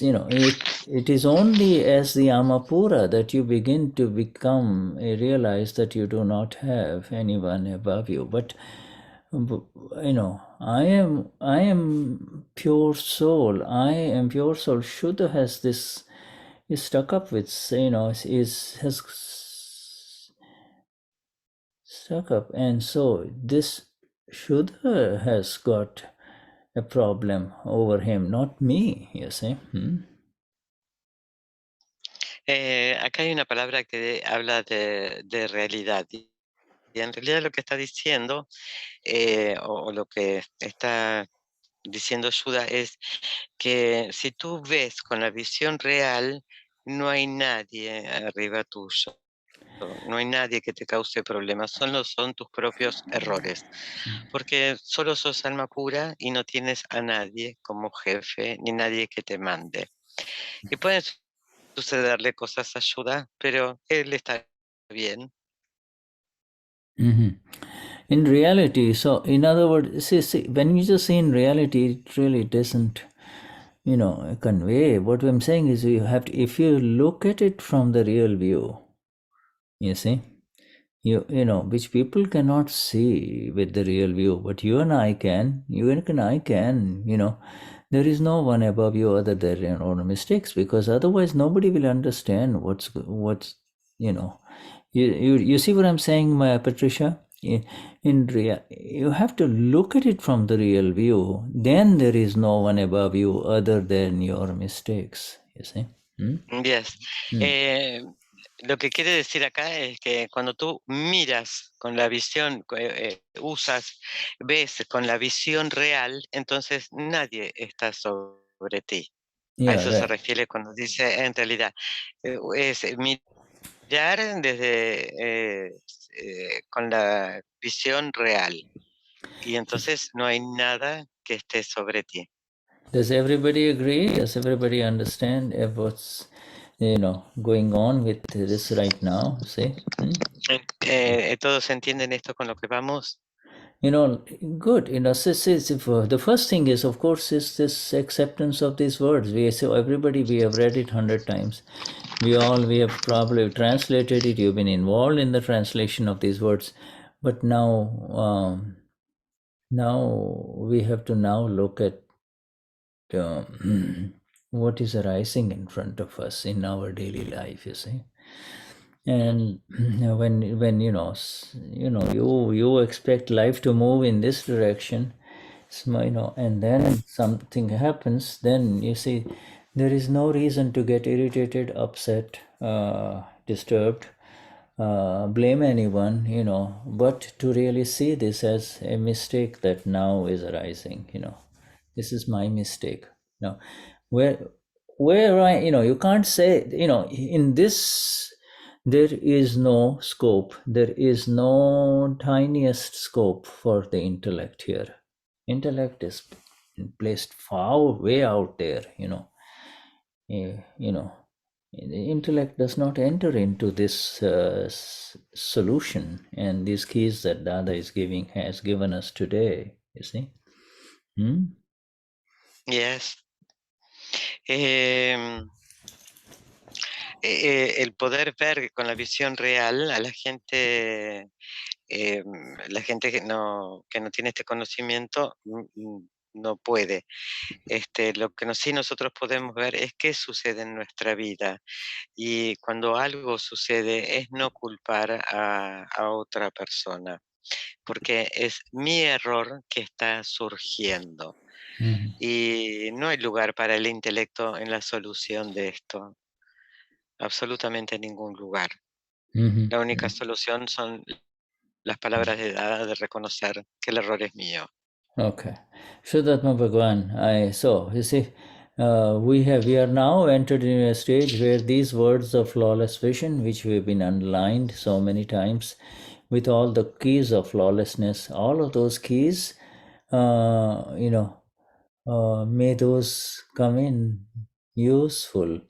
it is only as the Amapura that you begin to realize that you do not have anyone above you. But, I am pure soul. Shuddha has this, is stuck up with, has stuck up, and so this Shuddha has got a problem over him, not me, you see. Acá hay una palabra que habla de realidad, y en realidad lo que está diciendo, o lo que está diciendo Shuddha, es que si tú ves con la visión real, no hay nadie arriba tuyo. No hay nadie que te cause problemas, solo son tus propios errores, porque solo sos alma pura y no tienes a nadie como jefe, ni nadie que te mande. Y pueden sucederle cosas a Shuddha, pero él está bien. In reality, so in other words, see, when you just say in reality, it really doesn't, convey. What I'm saying is, you have to, if you look at it from the real view, you see, which people cannot see with the real view, but you and I can, there is no one above you other than your own mistakes, because otherwise nobody will understand what's you see what I'm saying, my Patricia? You have to look at it from the real view, then there is no one above you other than your mistakes, you see. Yes. Lo que quiere decir acá es que cuando tú miras con la visión, ves con la visión real, entonces nadie está sobre ti. A eso se refiere cuando dice en realidad. Es mirar desde con la visión real. Y entonces no hay nada que esté sobre ti. Does everybody agree? Does everybody understand what's going on with this right now? See? ¿Todos entienden esto con lo que vamos? Good. The first thing is, of course, is this acceptance of these words. We have read it 100 times. We have probably translated it. You've been involved in the translation of these words, but now we have to now look at what is arising in front of us in our daily life, you see. And when you expect life to move in this direction, and then something happens, then you see there is no reason to get irritated, upset, disturbed, blame anyone, but to really see this as a mistake that now is arising. This is my mistake. Where you can't say, in this, there is no scope, there is no tiniest scope for the intellect here. Intellect is placed far way out there, you know, the intellect does not enter into this solution, and these keys that Dada has given us today, you see. Yes. El poder ver con la visión real a la gente que no tiene este conocimiento no puede. Lo que sí nosotros podemos ver es qué sucede en nuestra vida, y cuando algo sucede es no culpar a otra persona, porque es mi error que está surgiendo. Y no hay lugar para el intelecto en la solución de esto, absolutamente ningún lugar. La única solución son las palabras de Dada de reconocer que el error es mío. Okay. Shuddhatma Bhagwan, so you see, we are now entered in a stage where these words of flawless vision, which we've been underlined so many times, with all the keys of flawlessness, all of those keys, may those come in useful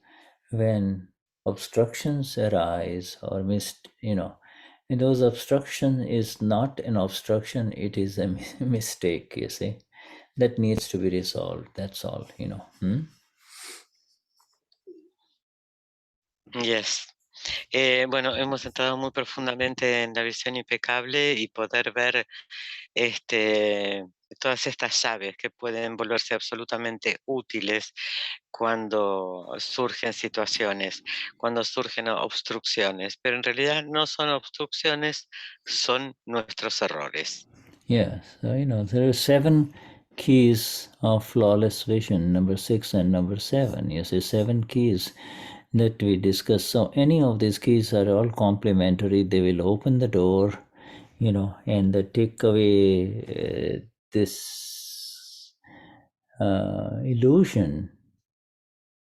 when obstructions arise or and those obstruction is not an obstruction, it is a mistake, you see, that needs to be resolved, that's all. Yes. Bueno, hemos entrado muy profundamente en la visión impecable y poder ver todas estas llaves que pueden volverse absolutamente útiles cuando surgen situaciones, cuando surgen obstrucciones, pero en realidad no son obstrucciones, son nuestros errores. Yes, so there are 7 keys of flawless vision, number 6 and number 7. You see, 7 keys that we discuss. So any of these keys are all complementary. They will open the door, and they take away this illusion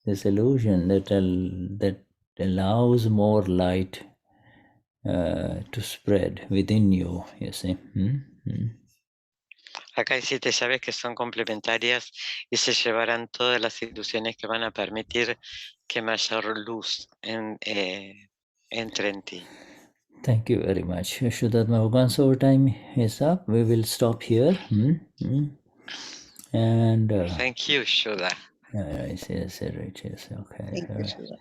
that allows more light to spread within you, you see. Acá hay 7 llaves que son complementarias y se llevarán todas las ilusiones que van a permitir que mayor luz entre en ti. Thank you very much. Vishuddhatma Bhagwan, so our time is up. We will stop here. And Thank you, Shuddha. yes, right, yes, okay. Thank you, Shuddha.